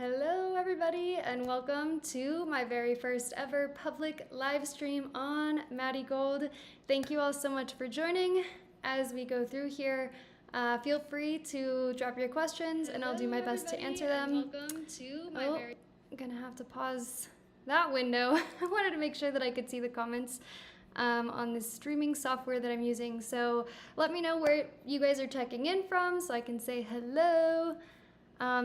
Hello everybody and welcome to my very first ever public live stream on MaddieGold. Thank you all so much for joining. As we go through here, feel free to drop your questions and I'll do my best to answer them. Welcome to I'm gonna have to pause that window. I wanted to make sure that I could see the comments on this streaming software that I'm using. So let me know where you guys are checking in from so I can say hello.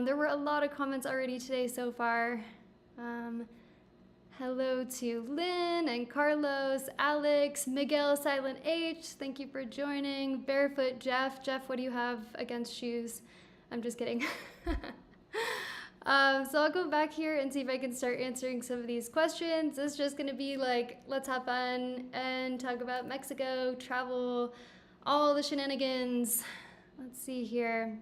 There were a lot of comments already today so far. Hello to Lynn and Carlos, Alex, Miguel, Silent H, thank you for joining. Barefoot Jeff. Jeff, what do you have against shoes? I'm just kidding. So I'll go back here and see if I can start answering some of these questions. It's just gonna be like, let's have fun and talk about Mexico, travel, all the shenanigans. Let's see here.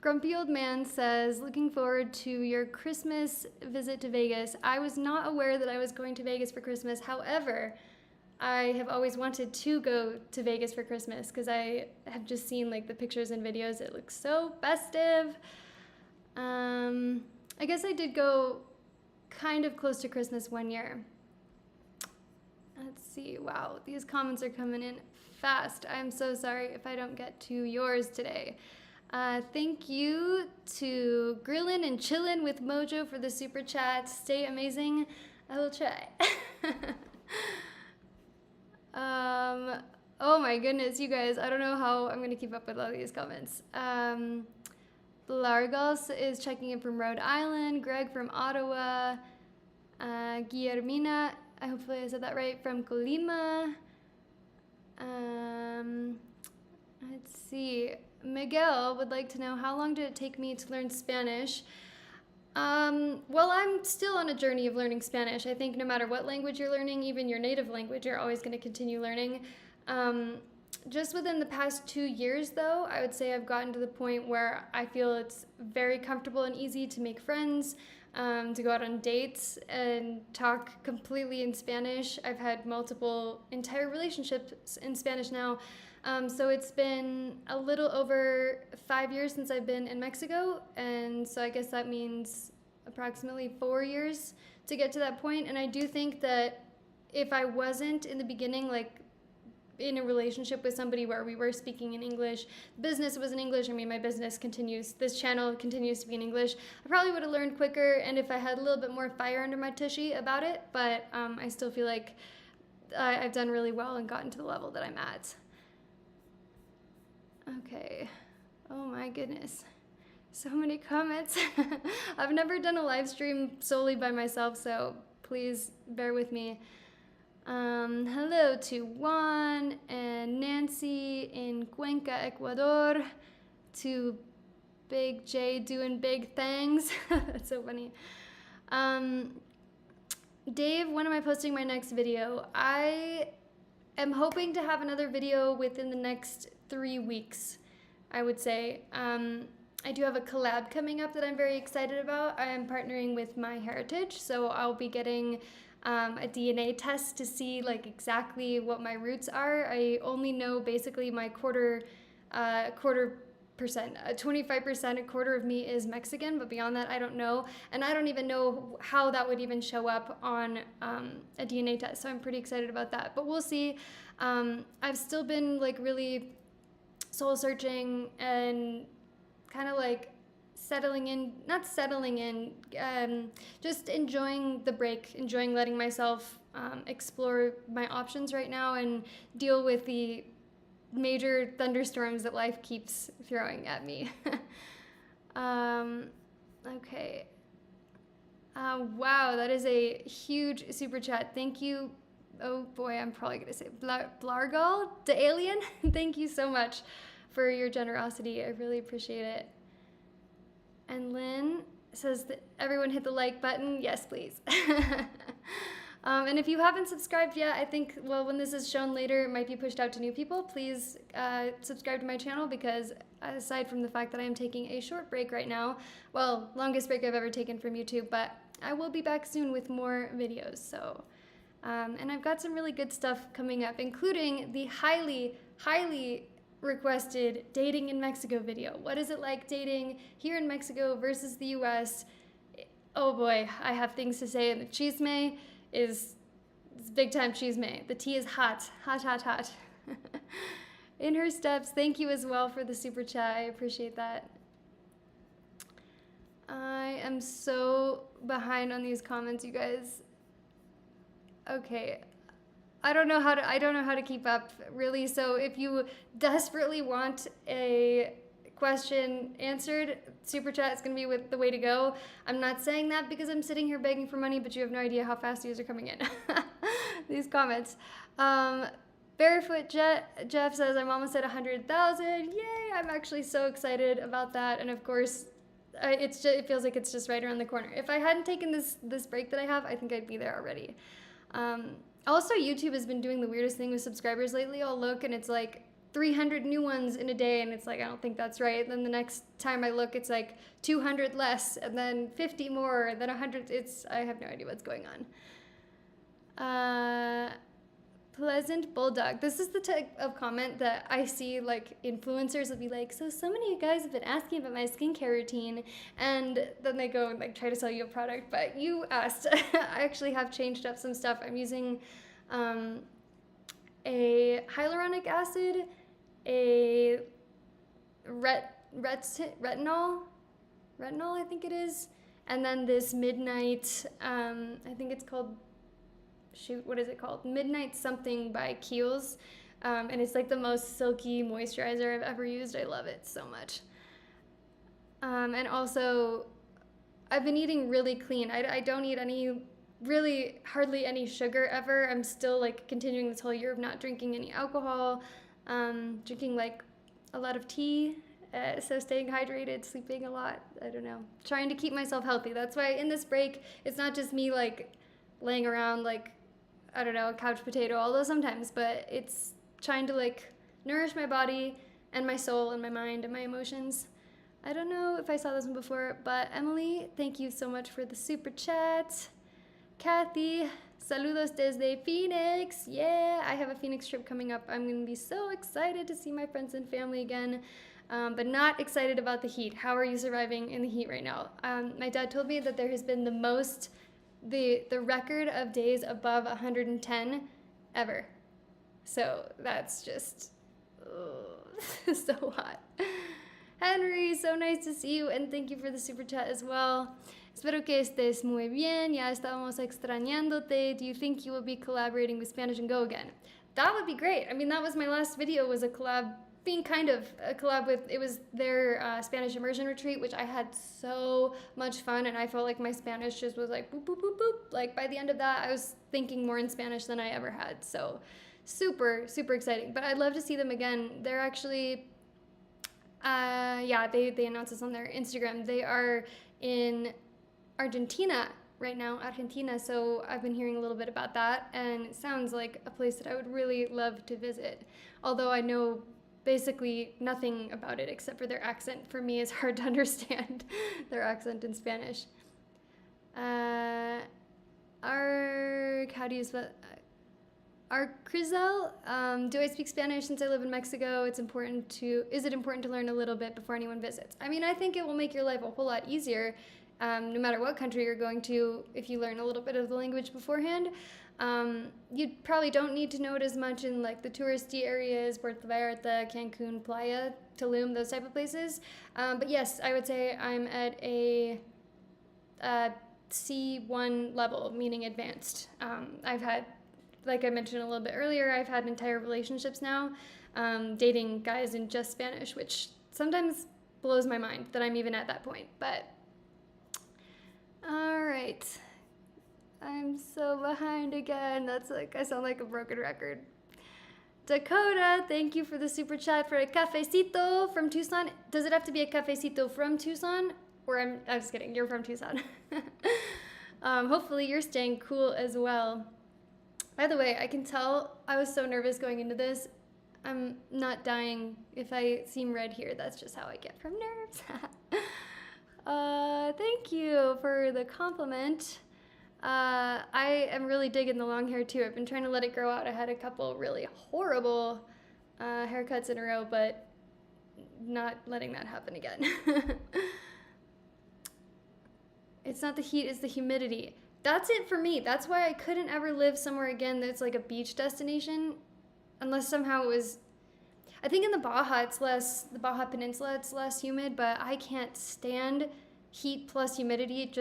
Grumpy Old Man says, looking forward to your Christmas visit to Vegas. I was not aware that I was going to Vegas for Christmas. However, I have always wanted to go to Vegas for Christmas because I have just seen like the pictures and videos. It looks so festive. I guess I did go kind of close to Christmas one year. Let's see. Wow, these comments are coming in fast. I'm so sorry if I don't get to yours today. Thank you to Grillin' and Chillin' with Mojo for the super chat. Stay amazing. I will try. Oh my goodness, you guys. I don't know how I'm going to keep up with all these comments. Largos is checking in from Rhode Island. Greg from Ottawa. Guillermina, hopefully I said that right, from Colima. Let's see. Miguel would like to know, how long did it take me to learn Spanish? Well, I'm still on a journey of learning Spanish. I think no matter what language you're learning, even your native language, you're always going to continue learning. Just within the past 2 years, though, I would say I've gotten to the point where I feel it's very comfortable and easy to make friends, to go out on dates and talk completely in Spanish. I've had multiple entire relationships in Spanish now. So it's been a little over 5 years since I've been in Mexico, and so I guess that means approximately 4 years to get to that point. And I do think that if I wasn't in the beginning, like in a relationship with somebody where we were speaking in English, business was in English, I mean, my business continues, this channel continues to be in English, I probably would have learned quicker, and if I had a little bit more fire under my tushy about it, but I still feel like I've done really well and gotten to the level that I'm at. Okay, oh my goodness, so many comments. I've never done a live stream solely by myself, so please bear with me. Hello to Juan and Nancy in Cuenca, Ecuador, to Big J doing big things. That's so funny. Dave, when am I posting my next video? I am hoping to have another video within the next 3 weeks, I would say. I do have a collab coming up that I'm very excited about. I am partnering with MyHeritage, so I'll be getting a DNA test to see like exactly what my roots are. I only know basically my quarter percent, 25%, a quarter of me is Mexican, but beyond that I don't know, and I don't even know how that would even show up on a DNA test, so I'm pretty excited about that, but we'll see. I've still been like really soul searching and kind of like just enjoying the break, enjoying letting myself explore my options right now and deal with the major thunderstorms that life keeps throwing at me. Okay. Wow, that is a huge super chat. Thank you. Oh boy, I'm probably gonna say Blargal, the alien. Thank you so much for your generosity. I really appreciate it. And Lynn says that everyone hit the like button. Yes, please. And if you haven't subscribed yet, I think, well, when this is shown later, it might be pushed out to new people. Please subscribe to my channel because aside from the fact that I am taking a short break right now, well, longest break I've ever taken from YouTube, but I will be back soon with more videos. So, and I've got some really good stuff coming up, including the highly requested dating in Mexico video. What is it like dating here in Mexico versus the US? Oh boy, I have things to say. And the chisme is big time chisme. The tea is hot, hot, hot, hot. In her steps, thank you as well for the super chat. I appreciate that. I am so behind on these comments, you guys. Okay. I don't know how to keep up, really. So if you desperately want a question answered, super chat is going to be the way to go. I'm not saying that because I'm sitting here begging for money, but you have no idea how fast these are coming in. These comments. Barefoot Jeff says, I'm almost at 100,000. Yay! I'm actually so excited about that. And of course, it feels like it's just right around the corner. If I hadn't taken this break that I have, I think I'd be there already. Also, YouTube has been doing the weirdest thing with subscribers lately. I'll look and it's like 300 new ones in a day, and it's like, I don't think that's right. Then the next time I look, it's like 200 less, and then 50 more, then 100. I have no idea what's going on. Pleasant Bulldog. This is the type of comment that I see, like, influencers will be like, so many of you guys have been asking about my skincare routine, and then they go and like try to sell you a product, but you asked. I actually have changed up some stuff. I'm using a hyaluronic acid, a retinol, I think it is, and then this midnight, I think it's called, what is it called? Midnight something by Kiehl's. And it's like the most silky moisturizer I've ever used. I love it so much. And also, I've been eating really clean. I don't eat hardly any sugar ever. I'm still like continuing this whole year of not drinking any alcohol, drinking like a lot of tea. So staying hydrated, sleeping a lot. I don't know. Trying to keep myself healthy. That's why in this break, it's not just me like laying around like, I don't know, a couch potato, although sometimes, but it's trying to like nourish my body and my soul and my mind and my emotions. I don't know if I saw this one before, but Emily, thank you so much for the super chat. Kathy, saludos desde Phoenix. Yeah, I have a Phoenix trip coming up. I'm going to be so excited to see my friends and family again, but not excited about the heat. How are you surviving in the heat right now? My dad told me that there has been the record of days above 110 ever. So that's just so hot. Henry, so nice to see you, and thank you for the super chat as well. Espero que estés muy bien. Ya estábamos extrañándote. Do you think you will be collaborating with Spanish and Go again? That would be great. I mean, that was my last video, was a collab, being kind of a collab with, it was their Spanish immersion retreat, which I had so much fun, and I felt like my Spanish just was like boop, boop, boop, boop. Like by the end of that, I was thinking more in Spanish than I ever had. So super, super exciting. But I'd love to see them again. They're actually, they announced this on their Instagram. They are in Argentina right now, so I've been hearing a little bit about that, and it sounds like a place that I would really love to visit. Although I know basically nothing about it except for their accent. For me, it's hard to understand their accent in Spanish. How do you spell Crizel, do I speak Spanish since I live in Mexico? Is it important to learn a little bit before anyone visits? I mean, I think it will make your life a whole lot easier, no matter what country you're going to, if you learn a little bit of the language beforehand. You probably don't need to know it as much in like the touristy areas, Puerto Vallarta, Cancun, Playa, Tulum, those type of places. But yes, I would say I'm at a C1 level, meaning advanced. I've had, like I mentioned a little bit earlier, I've had entire relationships now, dating guys in just Spanish, which sometimes blows my mind that I'm even at that point. But all right. I'm so behind again. That's like, I sound like a broken record. Dakota, thank you for the super chat for a cafecito from Tucson. Does it have to be a cafecito from Tucson? Or I'm just kidding, you're from Tucson. Hopefully you're staying cool as well. By the way, I can tell I was so nervous going into this. I'm not dying. If I seem red here, that's just how I get from nerves. Thank you for the compliment. I am really digging the long hair too. I've been trying to let it grow out. I had a couple really horrible haircuts in a row, but not letting that happen again. It's not the heat, it's the humidity. That's it for me. That's why I couldn't ever live somewhere again that's like a beach destination, unless somehow it was. I think in the Baja Peninsula, it's less humid, but I can't stand heat plus humidity.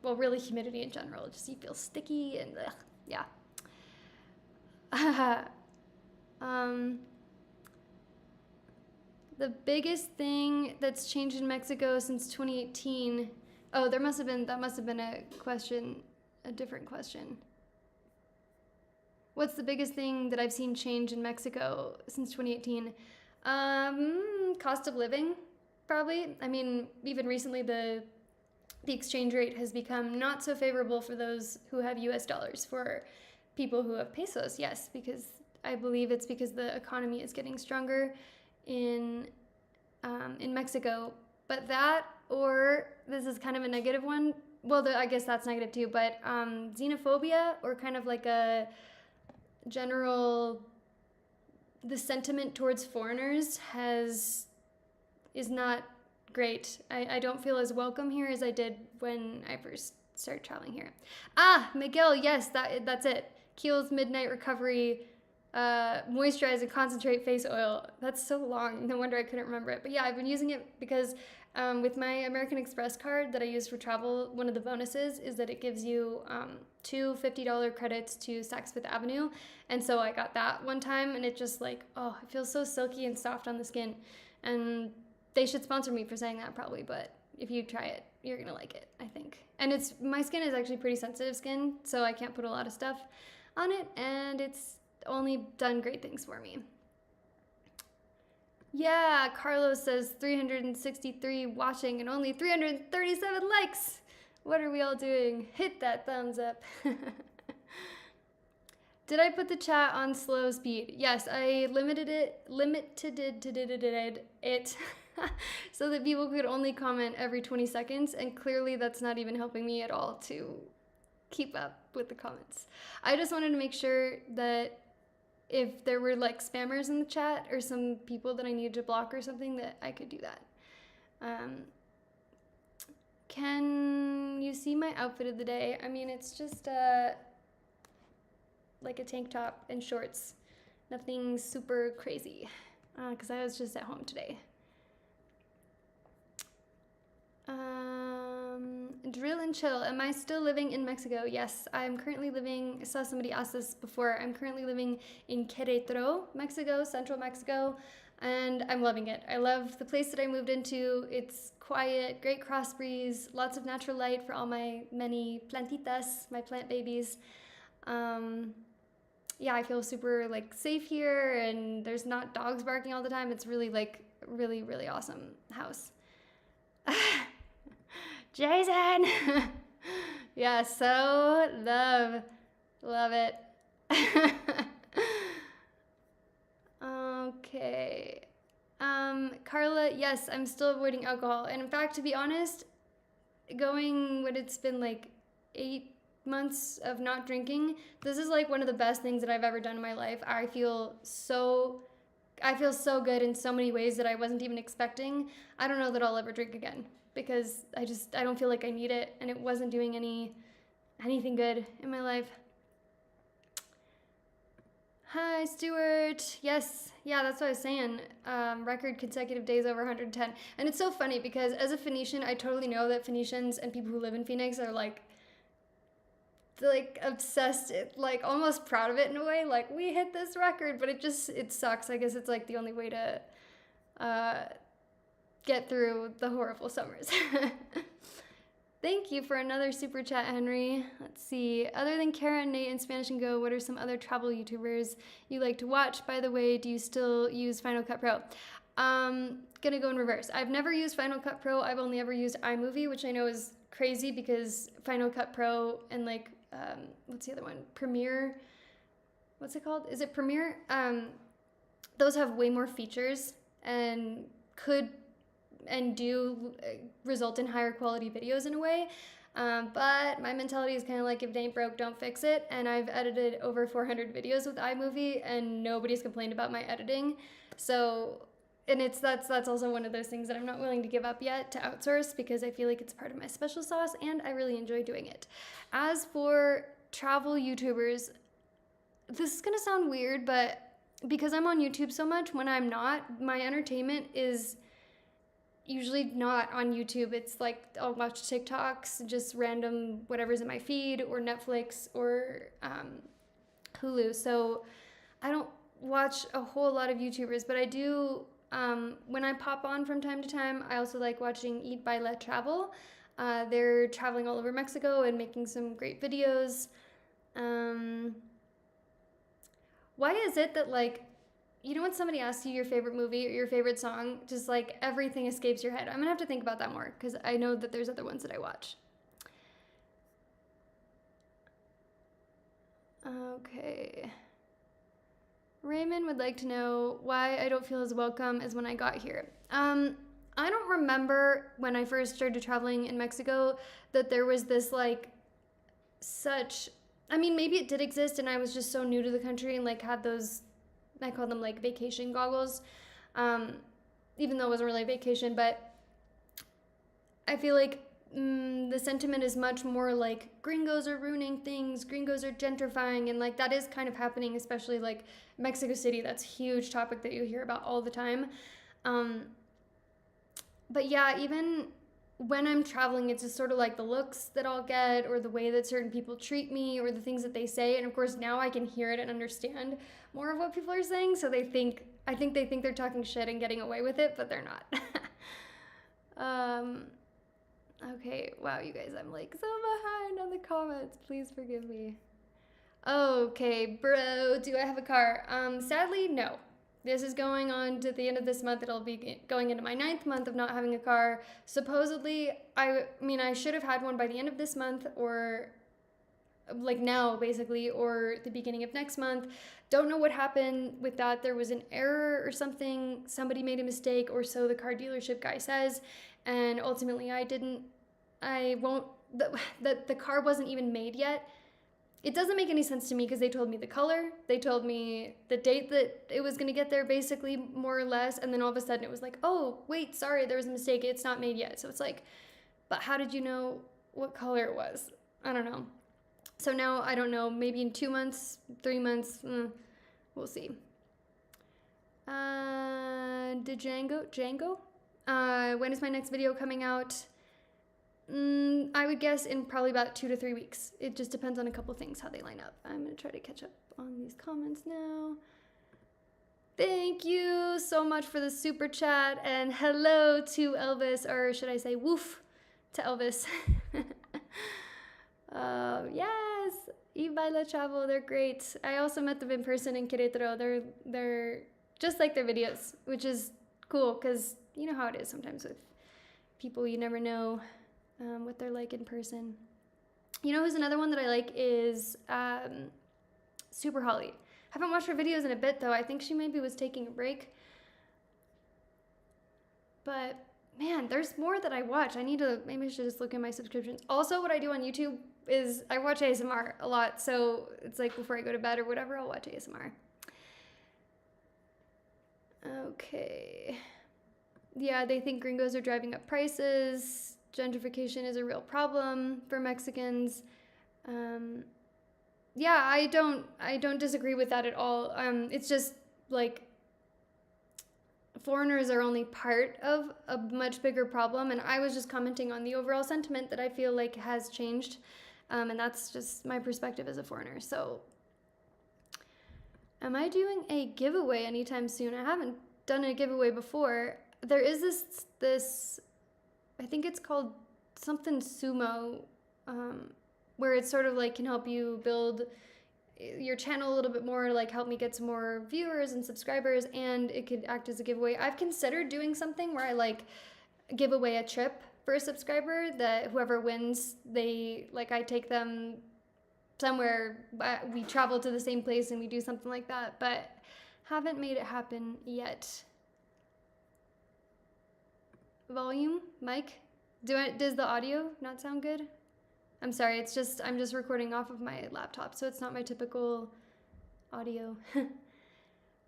Really humidity in general. Just you feel sticky and ugh, yeah. The biggest thing that's changed in Mexico since 2018. Oh, that must have been a different question. What's the biggest thing that I've seen change in Mexico since 2018? Cost of living, probably. I mean, even recently the exchange rate has become not so favorable for those who have US dollars. For people who have pesos, yes, because I believe it's because the economy is getting stronger in Mexico. But that, or this is kind of a negative one. Well, I guess that's negative too, but xenophobia, or kind of like a general, the sentiment towards foreigners is not great. I don't feel as welcome here as I did when I first started traveling here. Miguel, yes, that's it. Kiehl's Midnight Recovery Moisturize and Concentrate Face Oil. That's so long. No wonder I couldn't remember it. But yeah, I've been using it because with my American Express card that I use for travel, one of the bonuses is that it gives you two $50 credits to Saks Fifth Avenue. And so I got that one time, and it just like, oh, it feels so silky and soft on the skin. And they should sponsor me for saying that probably, but if you try it, you're gonna like it, I think. And my skin is actually pretty sensitive skin, so I can't put a lot of stuff on it, and it's only done great things for me. Yeah, Carlos says 363 watching and only 337 likes. What are we all doing? Hit that thumbs up. Did I put the chat on slow speed? Yes, I limited it so that people could only comment every 20 seconds, and clearly that's not even helping me at all to keep up with the comments. I just wanted to make sure that if there were like spammers in the chat or some people that I needed to block or something, that I could do that. Can you see my outfit of the day? I mean, it's just like a tank top and shorts. Nothing super crazy, because I was just at home today. Drill and chill. Am I still living in Mexico? Yes, I'm currently living, I saw somebody ask this before, I'm currently living in Querétaro, Mexico, central Mexico, and I'm loving it. I love the place that I moved into. It's quiet, great cross breeze, lots of natural light for all my many plantitas, my plant babies. Yeah, I feel super like safe here, and there's not dogs barking all the time. It's really like really, really awesome house. Jason! Yeah, so love it. Okay. Carla, yes, I'm still avoiding alcohol. And in fact, to be honest, it's been like 8 months of not drinking, this is like one of the best things that I've ever done in my life. I feel so good in so many ways that I wasn't even expecting. I don't know that I'll ever drink again, because I don't feel like I need it, and it wasn't doing anything good in my life. Hi, Stuart. Yes, yeah, that's what I was saying. Record consecutive days over 110. And it's so funny because as a Phoenician, I totally know that Phoenicians and people who live in Phoenix are like obsessed, like almost proud of it in a way. Like, we hit this record, but it sucks. I guess it's like the only way to get through the horrible summers. Thank you for another super chat, Henry. Let's see. Other than Kara and Nate and Spanish and Go, what are some other travel YouTubers you like to watch? By the way, do you still use Final Cut Pro? Gonna go in reverse. I've never used Final Cut Pro. I've only ever used iMovie, which I know is crazy because Final Cut Pro and like, what's the other one? Premiere. What's it called? Is it Premiere? Those have way more features and do result in higher quality videos in a way. But my mentality is kind of like, if it ain't broke, don't fix it. And I've edited over 400 videos with iMovie, and nobody's complained about my editing. So, and that's also one of those things that I'm not willing to give up yet to outsource, because I feel like it's part of my special sauce and I really enjoy doing it. As for travel YouTubers, this is gonna sound weird, but because I'm on YouTube so much, when I'm not, my entertainment is usually not on YouTube. It's like I'll watch TikToks, just random whatever's in my feed, or Netflix, or Hulu. So I don't watch a whole lot of YouTubers, but I do, when I pop on from time to time, I also like watching Eat, Buy, Let, Travel. They're traveling all over Mexico and making some great videos. Why is it that, like, you know when somebody asks you your favorite movie or your favorite song, just like everything escapes your head? I'm gonna have to think about that more, because I know that there's other ones that I watch. Okay. Raymond would like to know why I don't feel as welcome as when I got here. I don't remember when I first started traveling in Mexico that there was this like such, I mean, maybe it did exist and I was just so new to the country and like had those, I call them like vacation goggles, even though it wasn't really a vacation, but I feel like the sentiment is much more like gringos are ruining things, gringos are gentrifying, and like that is kind of happening, especially like Mexico City. That's a huge topic that you hear about all the time. But yeah, even when I'm traveling, it's just sort of like the looks that I'll get, or the way that certain people treat me, or the things that they say. And of course now I can hear it and understand more of what people are saying, so I think they think they're talking shit and getting away with it, but they're not. Okay, wow, you guys, I'm like so behind on the comments. Please forgive me. Okay, bro, do I have a car? Sadly, no. This is going on to the end of this month. It'll be going into my 9th month of not having a car. Supposedly, I mean, I should have had one by the end of this month, or like now basically, or the beginning of next month. Don't know what happened with that. There was an error or something. Somebody made a mistake, or so the car dealership guy says. And ultimately the car wasn't even made yet. It doesn't make any sense to me, because they told me the color, they told me the date that it was going to get there, basically, more or less, and then all of a sudden it was like, oh, wait, sorry, there was a mistake, it's not made yet. So it's like, but how did you know what color it was? I don't know. So now I don't know, maybe in 2 months, 3 months, we'll see. Django? When is my next video coming out? I would guess in probably about 2 to 3 weeks. It just depends on a couple things, how they line up. I'm gonna try to catch up on these comments now. Thank you so much for the super chat, and hello to Elvis, or should I say woof to Elvis. Yes, Eat, Buy, Let, Travel, they're great. I also met them in person in Querétaro. They're just like their videos, which is cool, because you know how it is sometimes with people, you never know what they're like in person. You know who's another one that I like is Super Holly. Haven't watched her videos in a bit though. I think she maybe was taking a break. But man, there's more that I watch. Maybe I should just look at my subscriptions. Also, what I do on YouTube is I watch ASMR a lot. So it's like before I go to bed or whatever, I'll watch ASMR. Okay. Yeah, they think gringos are driving up prices. Gentrification is a real problem for Mexicans. Yeah, I don't disagree with that at all. It's just like foreigners are only part of a much bigger problem, and I was just commenting on the overall sentiment that I feel like has changed, and that's just my perspective as a foreigner. So, am I doing a giveaway anytime soon? I haven't done a giveaway before. There is this I think it's called something sumo, where it's sort of like can help you build your channel a little bit more, like help me get some more viewers and subscribers, and it could act as a giveaway. I've considered doing something where I like give away a trip for a subscriber that whoever wins, I take them somewhere, we travel to the same place and we do something like that, but haven't made it happen yet. Volume, mic, does the audio not sound good? I'm sorry, I'm just recording off of my laptop, so it's not my typical audio.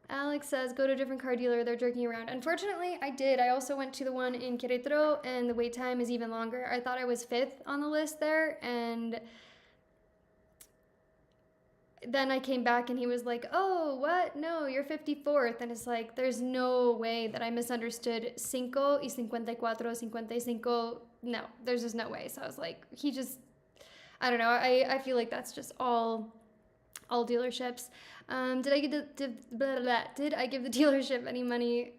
Alex says, go to a different car dealer, they're jerking around. Unfortunately, I did. I also went to the one in Querétaro, and the wait time is even longer. I thought I was 5th on the list there, and then I came back and he was like, oh, what? No, you're 54th. And it's like, there's no way that I misunderstood cinco y 54, 55. No, there's just no way. So I was like, I don't know. I feel like that's just all dealerships. Did I give the dealership any money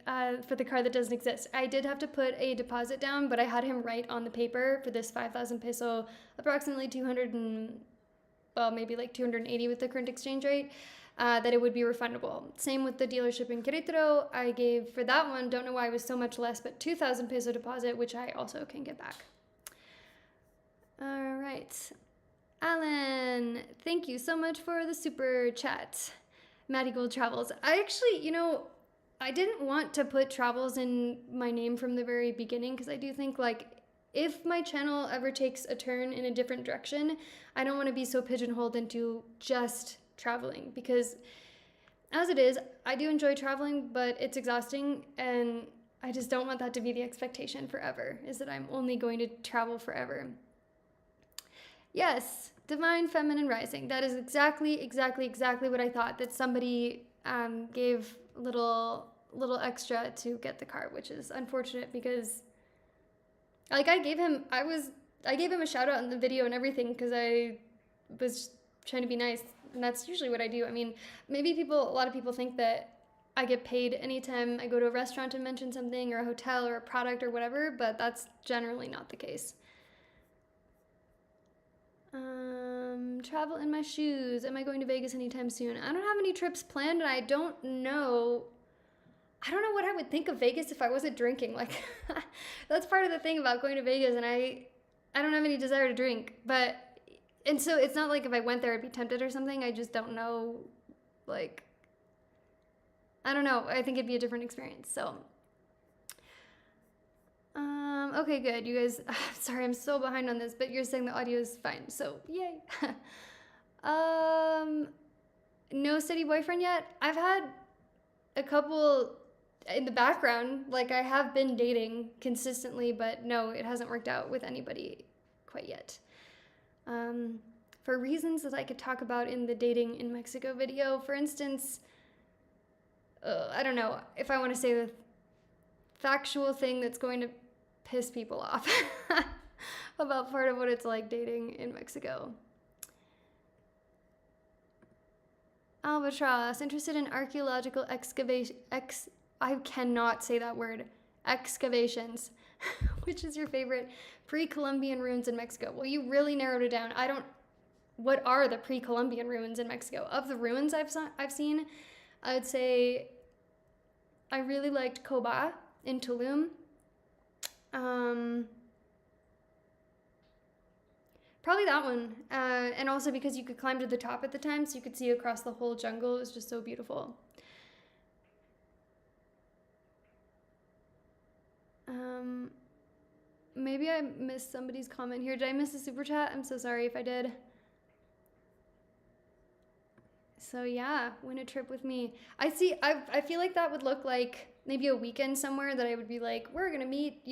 for the car that doesn't exist? I did have to put a deposit down, but I had him write on the paper for this 5,000 peso, approximately 280 with the current exchange rate, that it would be refundable. Same with the dealership in Querétaro. I gave for that one, don't know why it was so much less, but 2,000 peso deposit, which I also can get back. All right. Alan, thank you so much for the super chat. MaddieGold Travels. I actually, I didn't want to put travels in my name from the very beginning because I do think, like, if my channel ever takes a turn in a different direction, I don't want to be so pigeonholed into just traveling, because as it is, I do enjoy traveling, but it's exhausting, and I just don't want that to be the expectation forever, is that I'm only going to travel forever. Yes, Divine Feminine Rising. That is exactly what I thought, that somebody gave little extra to get the car, which is unfortunate because, like, I gave him a shout out in the video and everything because I was trying to be nice, and that's usually what I do. I mean, maybe a lot of people think that I get paid anytime I go to a restaurant and mention something, or a hotel, or a product, or whatever, but that's generally not the case. Travel in my shoes. Am I going to Vegas anytime soon? I don't have any trips planned, and I don't know what I would think of Vegas if I wasn't drinking. Like, that's part of the thing about going to Vegas, and I don't have any desire to drink, and so it's not like if I went there I'd be tempted or something. I just don't know, like, I don't know. I think it'd be a different experience, so. Okay, good. You guys, sorry, I'm so behind on this, but you're saying the audio is fine, so yay. No steady boyfriend yet. I've had a couple in the background. Like, I have been dating consistently, but no, it hasn't worked out with anybody quite yet. For reasons that I could talk about in the dating in Mexico video. For instance, I don't know if I want to say the factual thing that's going to piss people off about part of what it's like dating in Mexico. Albatross, interested in archaeological I cannot say that word. Excavations. Which is your favorite pre-Columbian ruins in Mexico? Well, you really narrowed it down. What are the pre-Columbian ruins in Mexico? Of the ruins I've seen, I would say I really liked Coba in Tulum. Probably that one. And also because you could climb to the top at the time, so you could see across the whole jungle. It was just so beautiful. Maybe I missed somebody's comment here. Did I miss a super chat? I'm so sorry if I did. So yeah, win a trip with me. I feel like that would look like maybe a weekend somewhere that I would be like, we're gonna meet,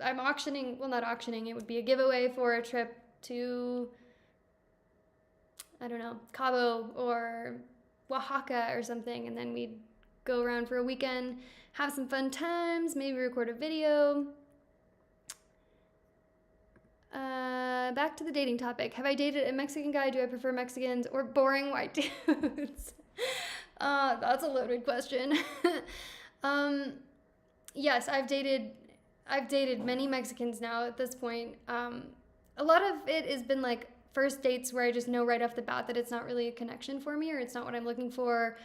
I'm auctioning, well, not auctioning, it would be a giveaway for a trip to, I don't know, Cabo or Oaxaca or something, and then we'd go around for a weekend, have some fun times, maybe record a video. Back to the dating topic. Have I dated a Mexican guy? Do I prefer Mexicans or boring white dudes? That's a loaded question. Yes, I've dated many Mexicans now at this point. A lot of it has been like first dates where I just know right off the bat that it's not really a connection for me, or it's not what I'm looking for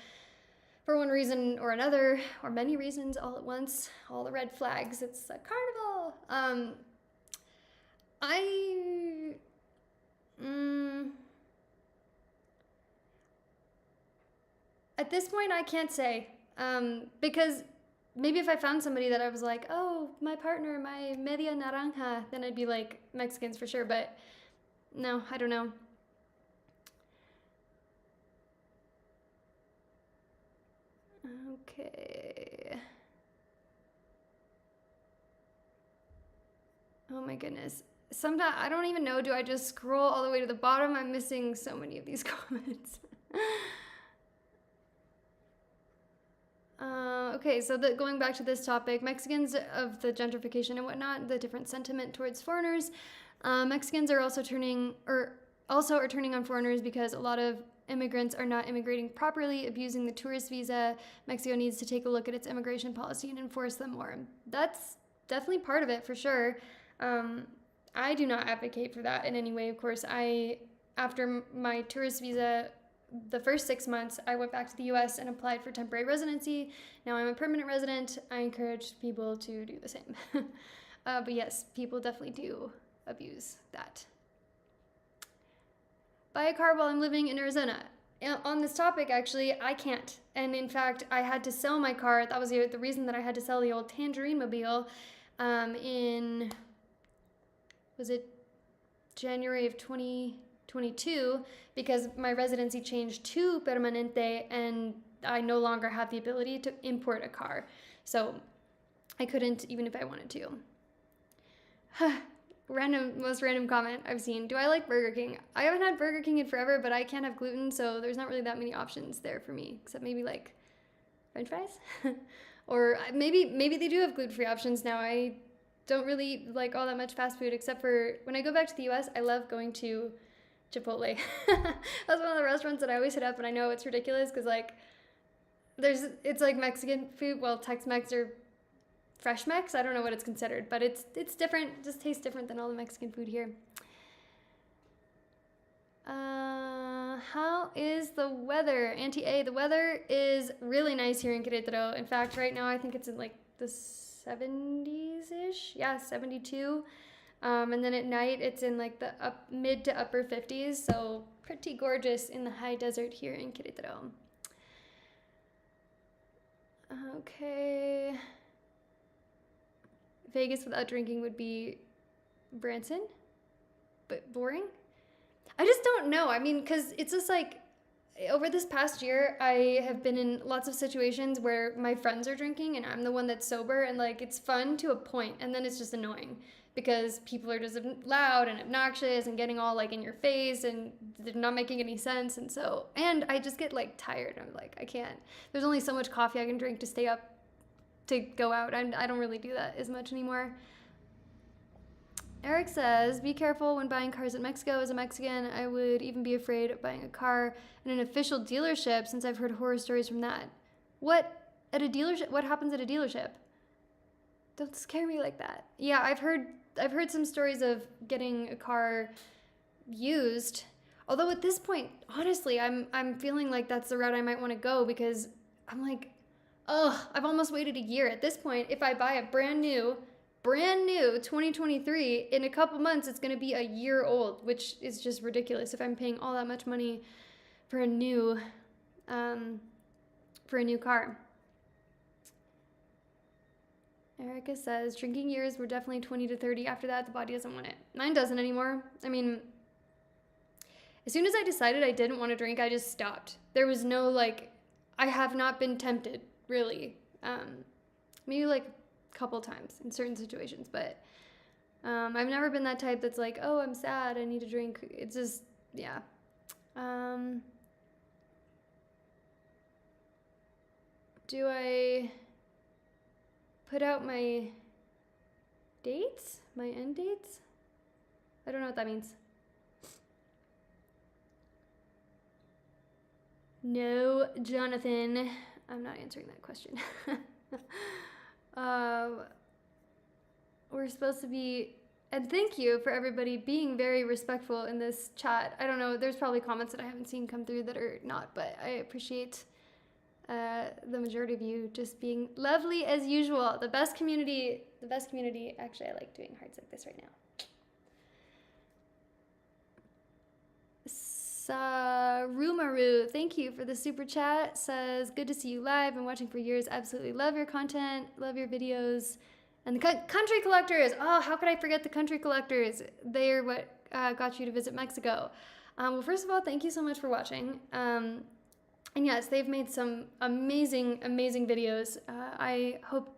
one reason or another, or many reasons all at once. All the red flags. It's a carnival. At this point, I can't say, because maybe if I found somebody that I was like, oh, my partner, my media naranja, then I'd be like Mexicans for sure. But No, I don't know. Okay. Oh my goodness. Sometimes I don't even know, do I just scroll all the way to the bottom? I'm missing so many of these comments. Okay, so going back to this topic, Mexicans of the gentrification and whatnot, the different sentiment towards foreigners, Mexicans are also turning on foreigners because a lot of immigrants are not immigrating properly, abusing the tourist visa. Mexico needs to take a look at its immigration policy and enforce them more. That's definitely part of it, for sure. I do not advocate for that in any way, of course. After my tourist visa, the first 6 months, I went back to the US and applied for temporary residency. Now I'm a permanent resident. I encourage people to do the same. But yes, people definitely do abuse that. Buy a car while I'm living in Arizona. On this topic, actually, I can't. And in fact, I had to sell my car. That was the reason that I had to sell the old Tangerine Mobile was it January of 2022, because my residency changed to Permanente and I no longer have the ability to import a car. So I couldn't, even if I wanted to. Most random comment I've seen. Do I like Burger King? I haven't had Burger King in forever, but I can't have gluten, so there's not really that many options there for me, except maybe like French fries. Or maybe they do have gluten-free options now. I don't really like all that much fast food, except for when I go back to the US, I love going to Chipotle. That's one of the restaurants that I always hit up, and I know it's ridiculous because like it's like Mexican food, well, Tex-Mex or Fresh Mex, I don't know what it's considered, but it's different. It just tastes different than all the Mexican food here. How is the weather? Auntie A, the weather is really nice here in Querétaro. In fact, right now I think it's in like the 70s-ish. Yeah, 72. And then at night it's in like the mid to upper 50s, so pretty gorgeous in the high desert here in Querétaro. Okay. Vegas without drinking would be Branson, but boring. I just don't know. I mean, because it's just like, over this past year, I have been in lots of situations where my friends are drinking and I'm the one that's sober, and like it's fun to a point, and then it's just annoying because people are just loud and obnoxious and getting all like in your face and they're not making any sense, and I just get like tired. I'm like, I can't. There's only so much coffee I can drink to stay up to go out. I don't really do that as much anymore. Eric says, be careful when buying cars in Mexico. As a Mexican, I would even be afraid of buying a car in an official dealership since I've heard horror stories from that. What happens at a dealership? Don't scare me like that. Yeah, I've heard some stories of getting a car used. Although at this point, honestly, I'm feeling like that's the route I might want to go, because I'm like, I've almost waited a year. At this point, if I buy a brand new 2023, in a couple months it's going to be a year old, which is just ridiculous if I'm paying all that much money for a new car. Erica says, drinking years were definitely 20 to 30. After that, the body doesn't want it. Mine doesn't anymore. I mean, as soon as I decided I didn't want to drink, I just stopped. There was no like, I have not been tempted, really. Maybe like couple times in certain situations, but I've never been that type that's like, oh, I'm sad, I need to drink. It's just, yeah. Do I put out my dates? My end dates? I don't know what that means. No, Jonathan. I'm not answering that question. We're supposed to be, and thank you for everybody being very respectful in this chat. I don't know, there's probably comments that I haven't seen come through that are not, but I appreciate the majority of you just being lovely as usual. The best community. Actually, I like doing hearts like this right now. Rumaru, thank you for the super chat. Says, good to see you live. Been watching for years. Absolutely love your content, love your videos, And the country collectors. Oh, how could I forget the country collectors? They're what got you to visit Mexico. Well, first of all, thank you so much for watching. And yes, they've made some amazing, amazing videos. I hope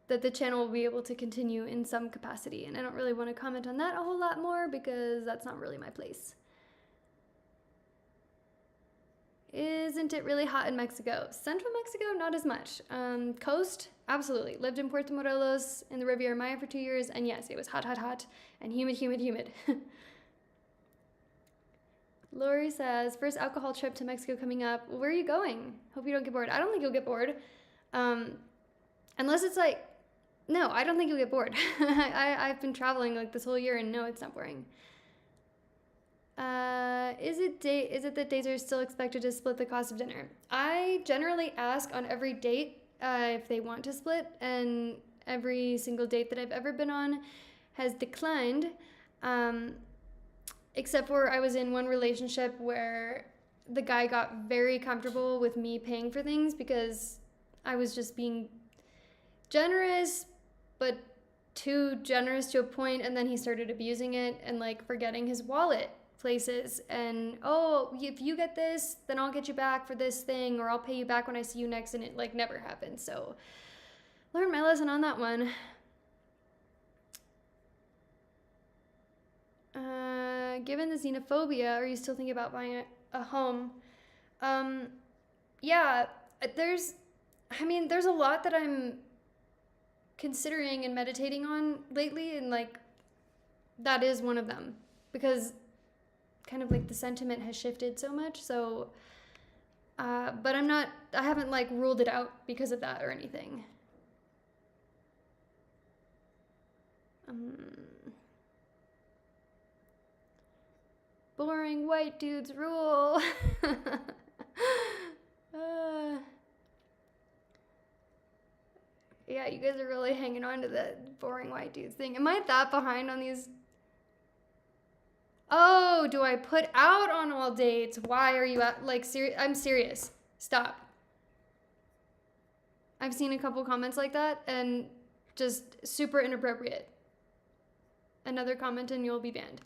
that the channel will be able to continue in some capacity. And I don't really want to comment on that a whole lot more because that's not really my place. Isn't it really hot in Mexico? Central Mexico, not as much. Coast, absolutely. Lived in Puerto Morelos in the Riviera Maya for 2 years, and yes, it was hot, hot, hot, and humid, humid, humid. Lori says, first alcohol trip to Mexico coming up. Well, where are you going? Hope you don't get bored. I don't think you'll get bored. Unless it's like, no, I don't think you'll get bored. I've been traveling like this whole year, and no, it's not boring. Is it that dates are still expected to split the cost of dinner? I generally ask on every date if they want to split, and every single date that I've ever been on has declined, except for I was in one relationship where the guy got very comfortable with me paying for things because I was just being generous, but too generous to a point, and then he started abusing it and like forgetting his wallet places, and oh, if you get this, then I'll get you back for this thing, or I'll pay you back when I see you next, and it like never happened. So learned my lesson on that one. Given the xenophobia, are you still thinking about buying a home? Yeah, there's a lot that I'm considering and meditating on lately, and like that is one of them, because kind of like the sentiment has shifted so much. So but I haven't like ruled it out because of that or anything. Boring white dudes rule. Yeah, you guys are really hanging on to the boring white dudes thing. Am I that behind on these? Oh, do I put out on all dates? Why are you like serious? I'm serious. Stop. I've seen a couple comments like that and just super inappropriate. Another comment and you'll be banned.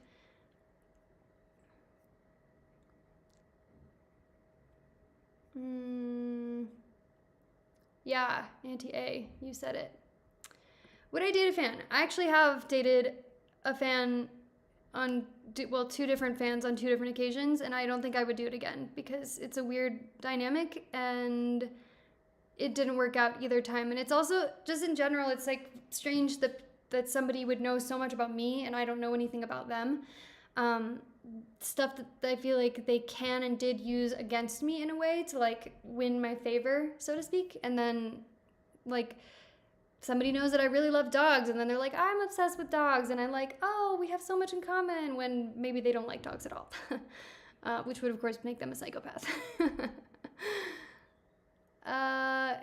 Yeah, anti-A, you said it. Would I date a fan? I actually have dated a fan on, well, 2 different fans on 2 different occasions, and I don't think I would do it again because it's a weird dynamic and it didn't work out either time. And it's also, just in general, it's like strange that somebody would know so much about me and I don't know anything about them. Stuff that I feel like they can and did use against me in a way to like win my favor, so to speak. And then like somebody knows that I really love dogs, and then they're like, I'm obsessed with dogs, and I'm like, oh, we have so much in common, when maybe they don't like dogs at all. Which would of course make them a psychopath.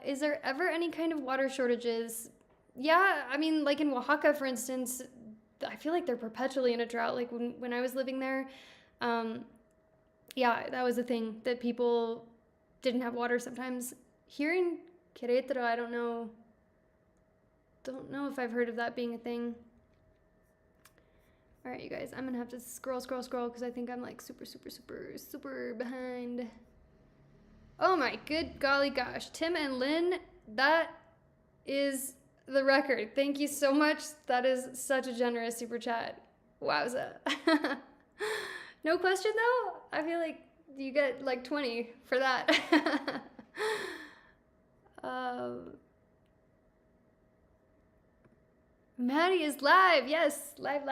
Is there ever any kind of water shortages? Yeah, I mean, like in Oaxaca, for instance, I feel like they're perpetually in a drought. Like when I was living there, yeah, that was a thing, that people didn't have water sometimes. Here in Querétaro, I don't know if I've heard of that being a thing. All right, you guys, I'm gonna have to scroll because I think I'm like super behind. Oh my good golly gosh, Tim and Lynn, that is the record. Thank you so much. That is such a generous super chat. Wowza. No question though? I feel like you get like 20 for that. Maddie is live. Yes, live,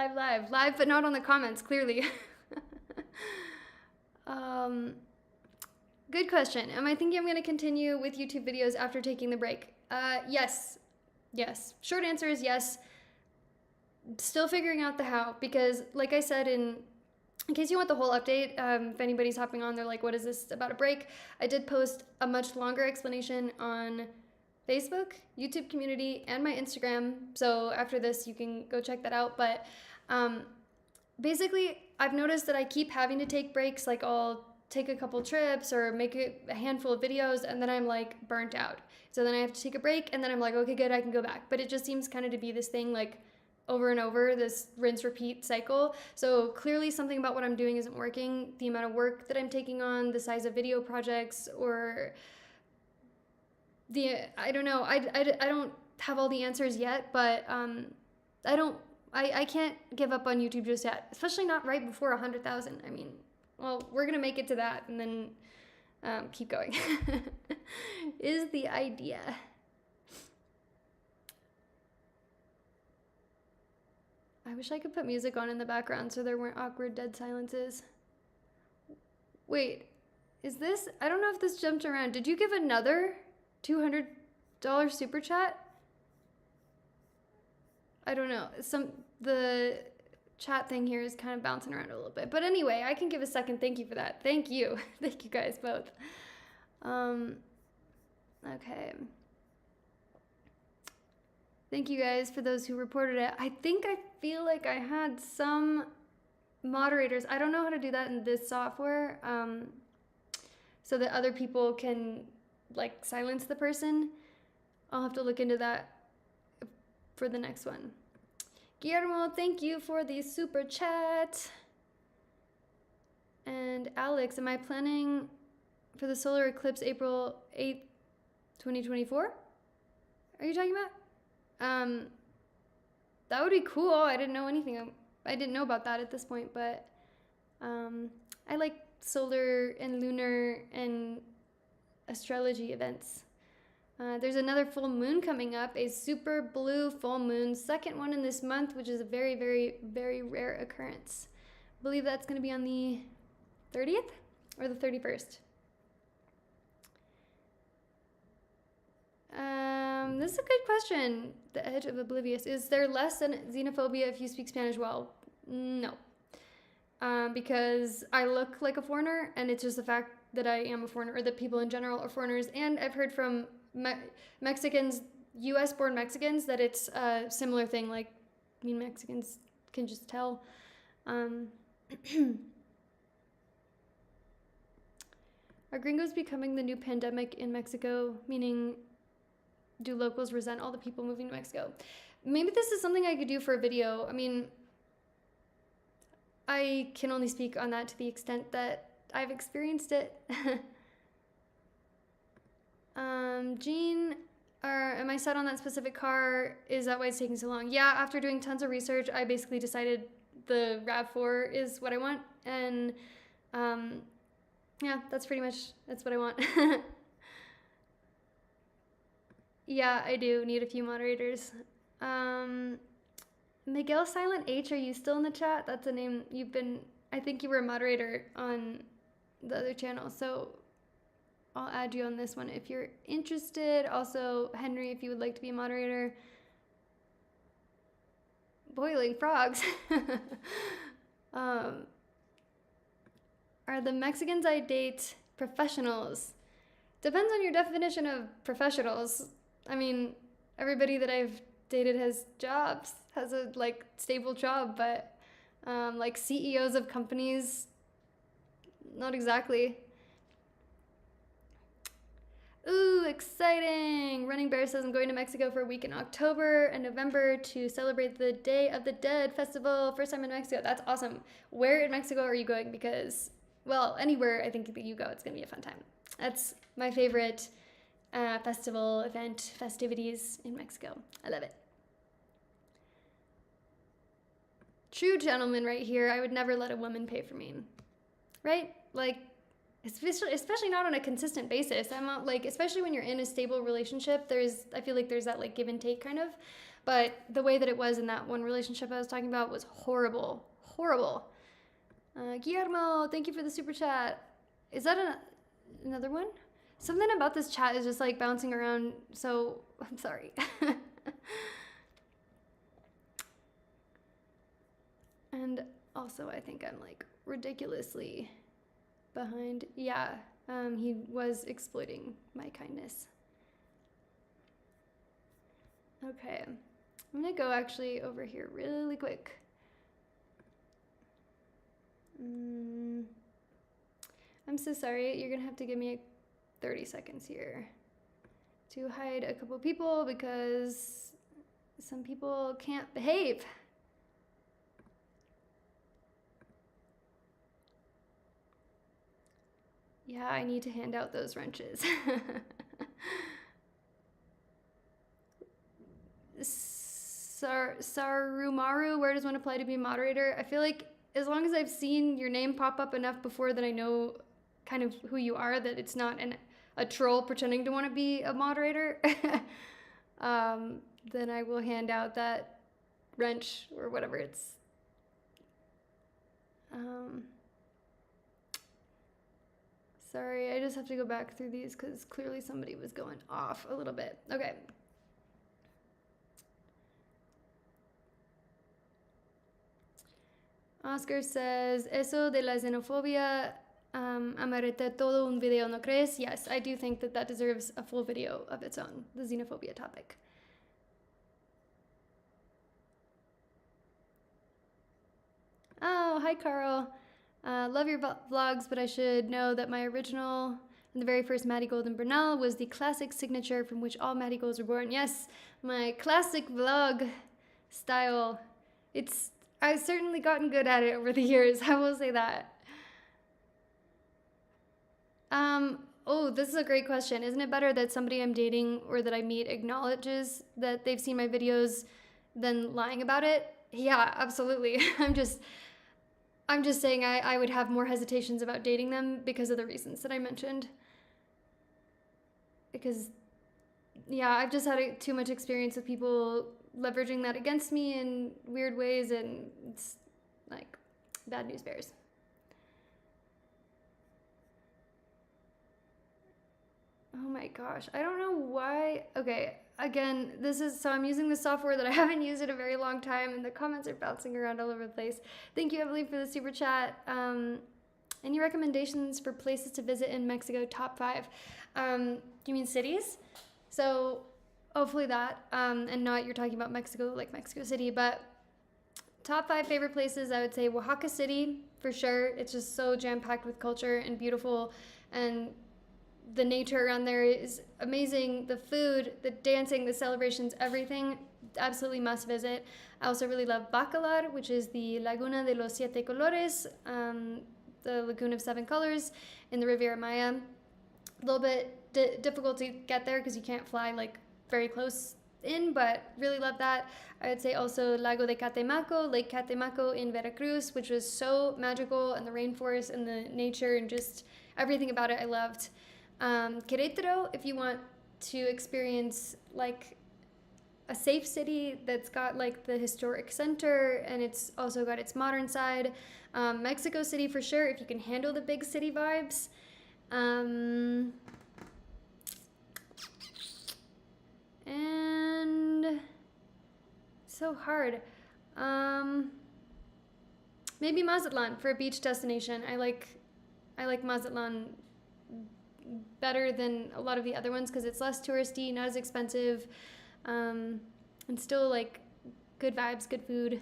but not on the comments, clearly. Good question. Am I thinking I'm going to continue with YouTube videos after taking the break? Yes. Short answer is yes. Still figuring out the how, because like I said, in case you want the whole update, if anybody's hopping on, they're like, what is this about a break? I did post a much longer explanation on Facebook, YouTube community, and my Instagram. So after this, you can go check that out. But basically, I've noticed that I keep having to take breaks. Like I'll take a couple trips or make a handful of videos, and then I'm like burnt out. So then I have to take a break, and then I'm like, okay, good, I can go back. But it just seems kind of to be this thing like over and over, this rinse repeat cycle. So clearly something about what I'm doing isn't working. The amount of work that I'm taking on, the size of video projects, or I don't know. I don't have all the answers yet, but I can't give up on YouTube just yet, especially not right before 100,000. I mean, well, we're gonna make it to that and then keep going is the idea. I wish I could put music on in the background so there weren't awkward dead silences. Wait, is this, I don't know if this jumped around. Did you give another $200 super chat? I don't know. The chat thing here is kind of bouncing around a little bit. But anyway, I can give a second thank you for that. Thank you. Thank you guys both. Okay. Thank you guys for those who reported it. I feel like I had some moderators. I don't know how to do that in this software, so that other people can like silence the person. I'll have to look into that for the next one. Guillermo, thank you for the super chat. And Alex, am I planning for the solar eclipse April 8th, 2024? Are you talking about? That would be cool. I didn't know anything. I didn't know about that at this point, but I like solar and lunar and astrology events. There's another full moon coming up, a super blue full moon, second one in this month, which is a very, very, very rare occurrence. I believe that's going to be on the 30th or the 31st. This is a good question. The edge of oblivious. Is there less xenophobia if you speak Spanish well? No. Because I look like a foreigner, and it's just the fact that I am a foreigner, or that people in general are foreigners. And I've heard from Mexicans, US-born Mexicans, that it's a similar thing. Like, I mean, Mexicans can just tell. Are gringos becoming the new pandemic in Mexico? Meaning, do locals resent all the people moving to Mexico? Maybe this is something I could do for a video. I mean, I can only speak on that to the extent that I've experienced it. Jean, am I set on that specific car? Is that why it's taking so long? Yeah, after doing tons of research, I basically decided the RAV4 is what I want. And yeah, that's what I want. Yeah, I do need a few moderators. Miguel Silent H, are you still in the chat? That's a name I think you were a moderator on the other channel, so I'll add you on this one if you're interested. Also, Henry, if you would like to be a moderator. Boiling frogs. Are the Mexicans I date professionals? Depends on your definition of professionals. I mean, everybody that I've dated has jobs, has a like stable job, but like CEOs of companies, not exactly. Ooh, exciting! Running Bear says I'm going to Mexico for a week in October and November to celebrate the Day of the Dead festival. First time in Mexico. That's awesome. Where in Mexico are you going? Because, well, anywhere I think that you go, it's going to be a fun time. That's my favorite festival, event, festivities in Mexico. I love it. True gentleman right here. I would never let a woman pay for me. Right? Like, especially not on a consistent basis. I'm not like, especially when you're in a stable relationship, I feel like there's that like give and take kind of. But the way that it was in that one relationship I was talking about was horrible. Horrible. Guillermo, thank you for the super chat. Is that another one? Something about this chat is just like bouncing around, so I'm sorry. And also I think I'm like ridiculously behind. Yeah, he was exploiting my kindness. Okay, I'm gonna go actually over here really quick. I'm I'm so sorry. You're gonna have to give me 30 seconds here to hide a couple people because some people can't behave. Yeah, I need to hand out those wrenches. Sarumaru, where does one apply to be a moderator? I feel like as long as I've seen your name pop up enough before that I know kind of who you are, that it's not a troll pretending to want to be a moderator, then I will hand out that wrench or whatever it's. Sorry, I just have to go back through these because clearly somebody was going off a little bit. Okay. Oscar says, eso de la xenofobia amerita todo un video, ¿no crees? Yes, I do think that deserves a full video of its own, the xenophobia topic. Oh, hi, Carl. Love your vlogs, but I should know that my original and the very first MaddieGold in Bernal was the classic signature from which all MaddieGolds were born. Yes, my classic vlog style. I've certainly gotten good at it over the years. I will say that. Oh, this is a great question. Isn't it better that somebody I'm dating or that I meet acknowledges that they've seen my videos than lying about it? Yeah, absolutely. I'm just saying I would have more hesitations about dating them because of the reasons that I mentioned. Because, yeah, I've just had too much experience with people leveraging that against me in weird ways, and it's like bad news bears. Oh my gosh, I don't know why. Okay, again, so I'm using the software that I haven't used in a very long time, and the comments are bouncing around all over the place. Thank you, Emily, for the super chat. Any recommendations for places to visit in Mexico? Top 5. You mean cities? So hopefully that, and not you're talking about Mexico, like Mexico City, but top 5 favorite places, I would say Oaxaca City, for sure. It's just so jam-packed with culture and beautiful, and the nature around there is amazing. The food, the dancing, the celebrations, everything, absolutely must visit. I also really love Bacalar, which is the Laguna de los Siete Colores, the Lagoon of Seven Colors in the Riviera Maya. A little bit difficult to get there because you can't fly like very close in, but really love that. I would say also Lago de Catemaco, Lake Catemaco in Veracruz, which was so magical, and the rainforest and the nature and just everything about it I loved. Querétaro, if you want to experience like a safe city that's got like the historic center and it's also got its modern side. Mexico City for sure, if you can handle the big city vibes. And so hard. Maybe Mazatlan for a beach destination. I like Mazatlan better than a lot of the other ones because it's less touristy, not as expensive, and still like good vibes, good food.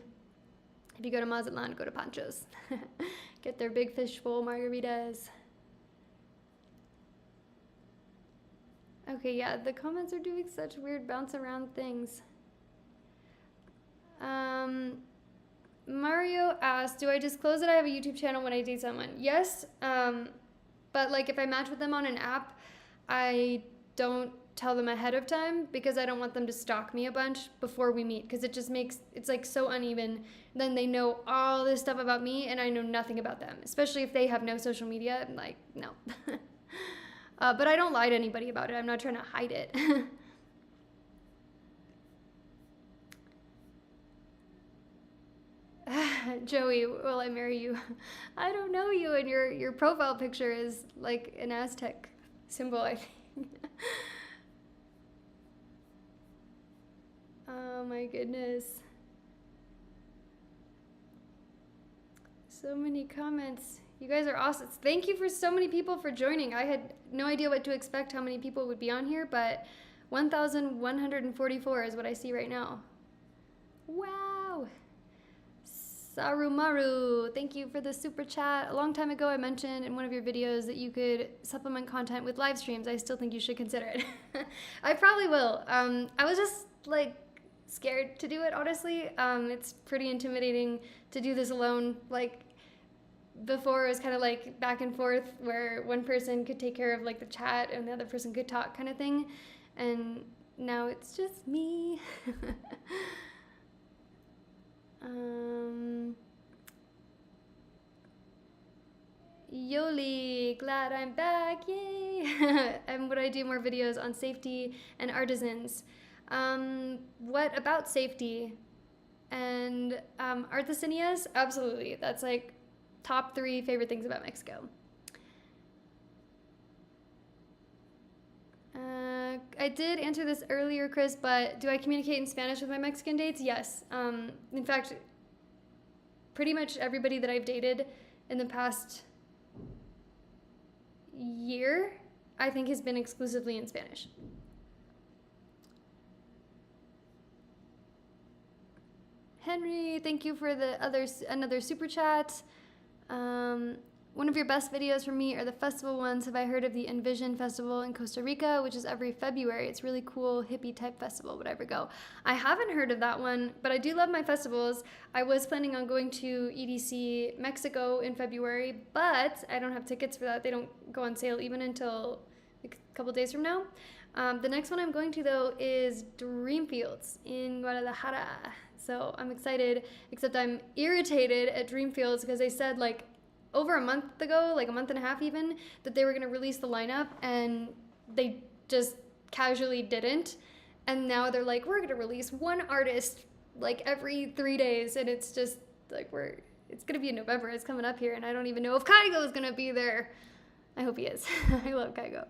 If you go to Mazatlan, go to Pancho's. Get their big fishbowl margaritas. Okay, yeah, the comments are doing such weird bounce around things. Mario asked, do I disclose that I have a YouTube channel when I date someone? Yes, but like if I match with them on an app, I don't tell them ahead of time because I don't want them to stalk me a bunch before we meet, because it just makes it's like so uneven. Then they know all this stuff about me and I know nothing about them, especially if they have no social media. I'm like, no. But I don't lie to anybody about it. I'm not trying to hide it. Joey, will I marry you? I don't know you, and your profile picture is like an Aztec symbol, I think. Oh my goodness. So many comments. You guys are awesome. Thank you for so many people for joining. I had no idea what to expect, how many people would be on here, but 1,144 is what I see right now. Wow. Sarumaru, thank you for the super chat. A long time ago, I mentioned in one of your videos that you could supplement content with live streams. I still think you should consider it. I probably will. I was just like scared to do it, honestly. It's pretty intimidating to do this alone. Like before, it was kind of like back and forth where one person could take care of like the chat and the other person could talk kind of thing. And now it's just me. Yoli, glad I'm back, yay! And would I do more videos on safety and artisans? What about safety and artesanias? Absolutely, that's like top 3 favorite things about Mexico. I did answer this earlier, Chris, but do I communicate in Spanish with my Mexican dates? Yes. In fact, pretty much everybody that I've dated in the past year, I think has been exclusively in Spanish. Henry, thank you for another super chat. One of your best videos for me are the festival ones. Have I heard of the Envision Festival in Costa Rica, which is every February? It's really cool, hippie type festival, would I ever go? I haven't heard of that one, but I do love my festivals. I was planning on going to EDC Mexico in February, but I don't have tickets for that. They don't go on sale even until like a couple days from now. The next one I'm going to, though, is Dreamfields in Guadalajara. So I'm excited, except I'm irritated at Dreamfields because they said like over a month ago, like a month and a half even, that they were going to release the lineup, and they just casually didn't. And now they're like, we're going to release one artist like every 3 days, and it's just like it's going to be in November. It's coming up here, and I don't even know if Kygo is going to be there. I hope he is. I love Kygo.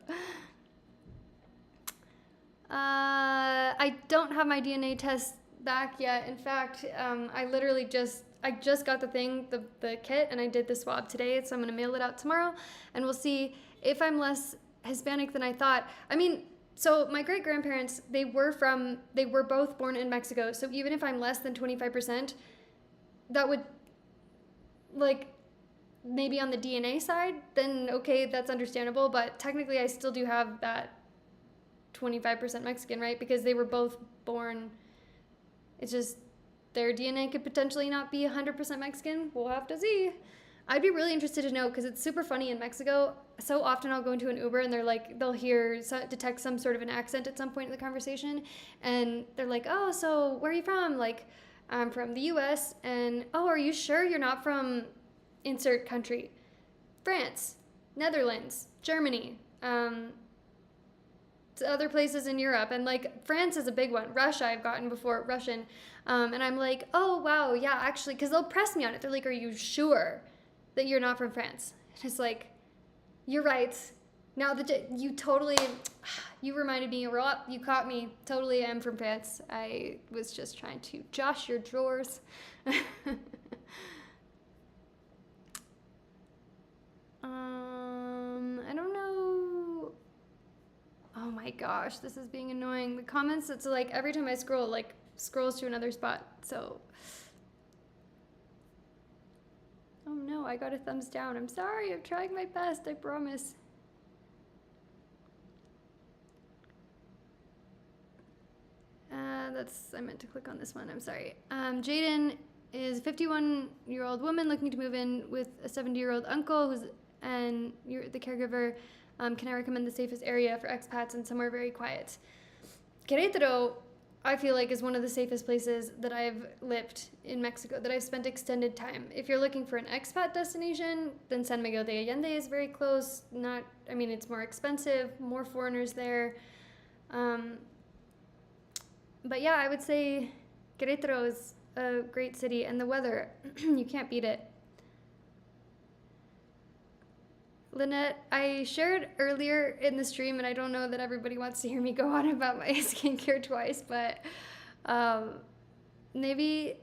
I don't have my DNA test back yet. In fact, I literally just got the kit, and I did the swab today, so I'm gonna mail it out tomorrow, and we'll see if I'm less Hispanic than I thought. I mean, so my great grandparents, they were both born in Mexico, so even if I'm less than 25%, that would, like, maybe on the DNA side, then okay, that's understandable, but technically I still do have that 25% Mexican, right? Because they were both born, it's just their DNA could potentially not be 100% Mexican. We'll have to see. I'd be really interested to know, because it's super funny in Mexico. So often I'll go into an Uber and they'll detect some sort of an accent at some point in the conversation, and they're like, oh, so where are you from? Like, I'm from the US, and oh, are you sure you're not from insert country? France, Netherlands, Germany, to other places in Europe, and like France is a big one. Russia, I've gotten before, Russian, and I'm like, oh wow, yeah, actually, because they'll press me on it. They're like, are you sure that you're not from France? And it's like, you're right. Now that you reminded me, you caught me. Totally, I'm from France. I was just trying to josh your drawers. I don't know. Oh my gosh, this is being annoying. The comments, it's like every time I scroll, like scrolls to another spot. So, oh no, I got a thumbs down. I'm sorry, I'm trying my best, I promise. I meant to click on this one, I'm sorry. Jaden is a 51-year-old woman looking to move in with a 70-year-old uncle you're the caregiver. Can I recommend the safest area for expats and somewhere very quiet? Querétaro, I feel like, is one of the safest places that I've lived in Mexico, that I've spent extended time. If you're looking for an expat destination, then San Miguel de Allende is very close. It's more expensive, more foreigners there. But yeah, I would say Querétaro is a great city, and the weather, you can't beat it. Lynette, I shared earlier in the stream, and I don't know that everybody wants to hear me go on about my skincare twice, but maybe,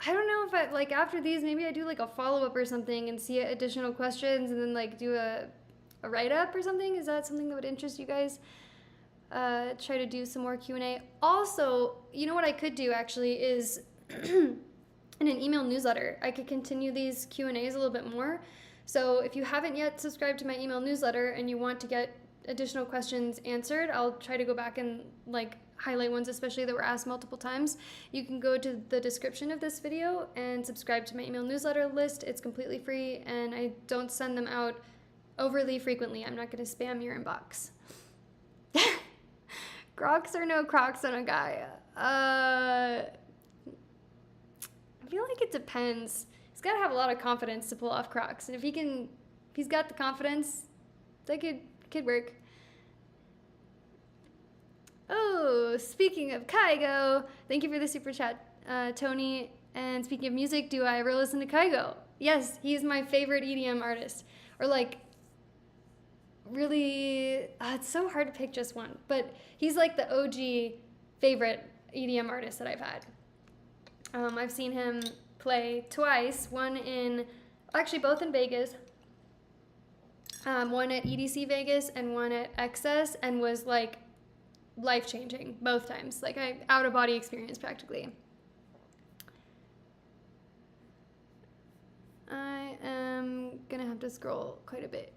I don't know if after these, maybe I do like a follow-up or something and see additional questions, and then like do a write-up or something. Is that something that would interest you guys? Try to do some more Q&A. Also, you know what I could do actually is and an email newsletter. I could continue these Q&As a little bit more. So if you haven't yet subscribed to my email newsletter and you want to get additional questions answered, I'll try to go back and like highlight ones especially that were asked multiple times. You can go to the description of this video and subscribe to my email newsletter list. It's completely free and I don't send them out overly frequently. I'm not going to spam your inbox. Crocs or no Crocs on a guy? I feel like it depends. He's got to have a lot of confidence to pull off Crocs, and if he's got the confidence, that could work. Oh, speaking of Kygo, thank you for the super chat, Tony. And speaking of music, do I ever listen to Kygo? Yes, he's my favorite EDM artist. Or like, really, it's so hard to pick just one, but he's like the OG favorite EDM artist that I've had. I've seen him play twice, both in Vegas, one at EDC Vegas and one at XS, and was like life-changing both times, like out-of-body experience practically. I am gonna have to scroll quite a bit.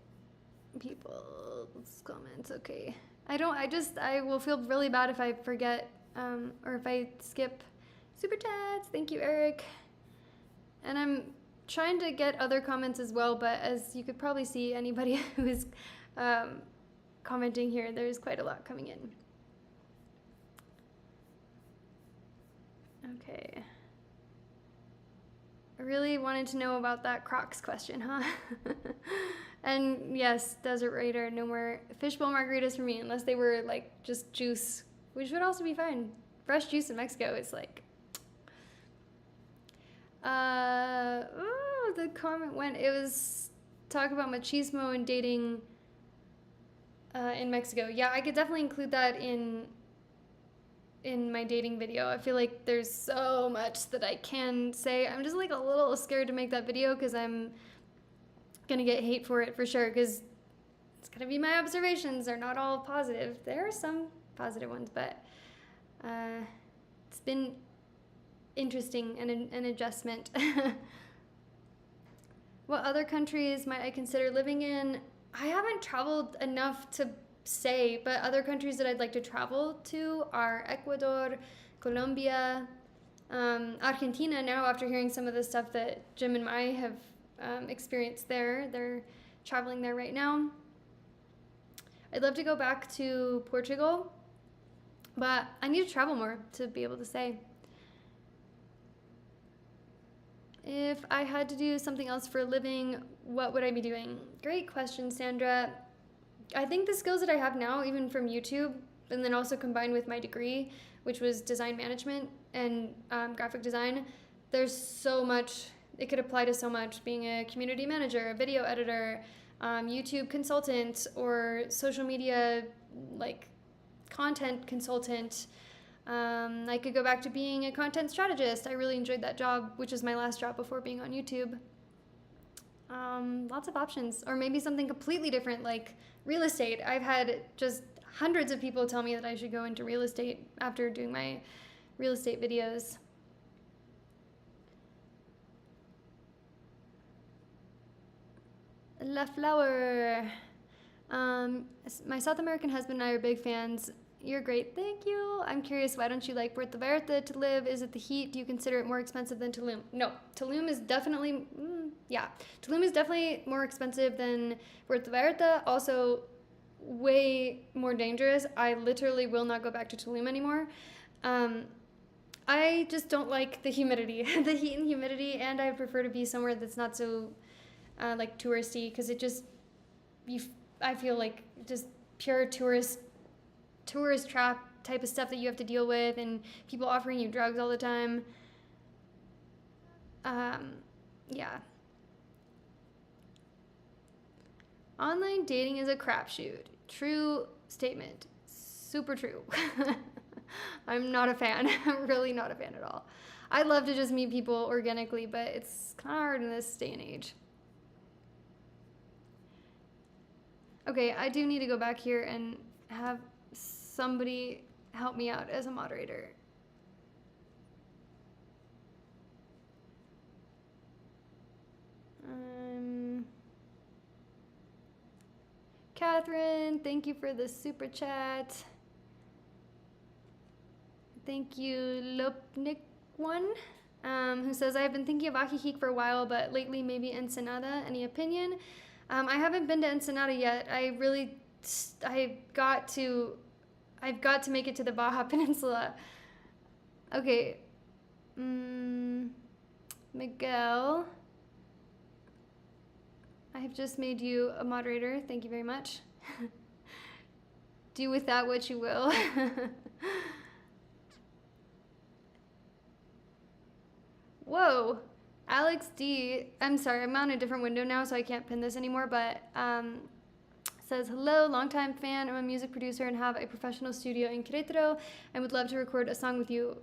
People's comments, okay. I will feel really bad if I forget, or if I skip super chats. Thank you, Eric. And I'm trying to get other comments as well, but as you could probably see, anybody who is commenting here, there's quite a lot coming in. Okay. I really wanted to know about that Crocs question, huh? And yes, Desert Raider, no more fishbowl margaritas for me, unless they were like just juice, which would also be fine. Fresh juice in Mexico is like, the comment went, it was talk about machismo and dating in Mexico. Yeah, I could definitely include that in my dating video. I feel like there's so much that I can say. I'm just like a little scared to make that video because I'm gonna get hate for it for sure, because it's gonna be my observations. They're not all positive. There are some positive ones, but it's been interesting and an adjustment. What other countries might I consider living in? I haven't traveled enough to say, but other countries that I'd like to travel to are Ecuador, Colombia, Argentina now, after hearing some of the stuff that Jim and Mai have experienced there. They're traveling there right now. I'd love to go back to Portugal, but I need to travel more to be able to say. If I had to do something else for a living, what would I be doing? Great question, Sandra. I think the skills that I have now, even from YouTube, and then also combined with my degree, which was design management and graphic design, there's so much, it could apply to so much. Being a community manager, a video editor, YouTube consultant, or social media, like, content consultant. I could go back to being a content strategist. I really enjoyed that job, which was my last job before being on YouTube. Lots of options. Or maybe something completely different, like real estate. I've had just hundreds of people tell me that I should go into real estate after doing my real estate videos. La Flower. My South American husband and I are big fans. You're great. Thank you. I'm curious, why don't you like Puerto Vallarta to live? Is it the heat? Do you consider it more expensive than Tulum? No. Tulum is definitely, Tulum is definitely more expensive than Puerto Vallarta. Also, way more dangerous. I literally will not go back to Tulum anymore. I just don't like the humidity, the heat and humidity, and I prefer to be somewhere that's not so like touristy, because it just, I feel like just pure tourist trap type of stuff that you have to deal with, and people offering you drugs all the time. Yeah. Online dating is a crapshoot. True statement. Super true. I'm not a fan. I'm really not a fan at all. I'd love to just meet people organically, but it's kind of hard in this day and age. Okay, I do need to go back here and have somebody help me out as a moderator. Catherine, thank you for the super chat. Thank you, Lopnik one, who says, I've been thinking of Ajijic for a while, but lately maybe Ensenada. Any opinion? I haven't been to Ensenada yet. I've got to make it to the Baja Peninsula. Okay. Miguel, I have just made you a moderator. Thank you very much. Do with that what you will. Whoa. Alex D, I'm sorry, I'm on a different window now, so I can't pin this anymore, but says, hello, longtime fan. I'm a music producer and have a professional studio in Querétaro and would love to record a song with you.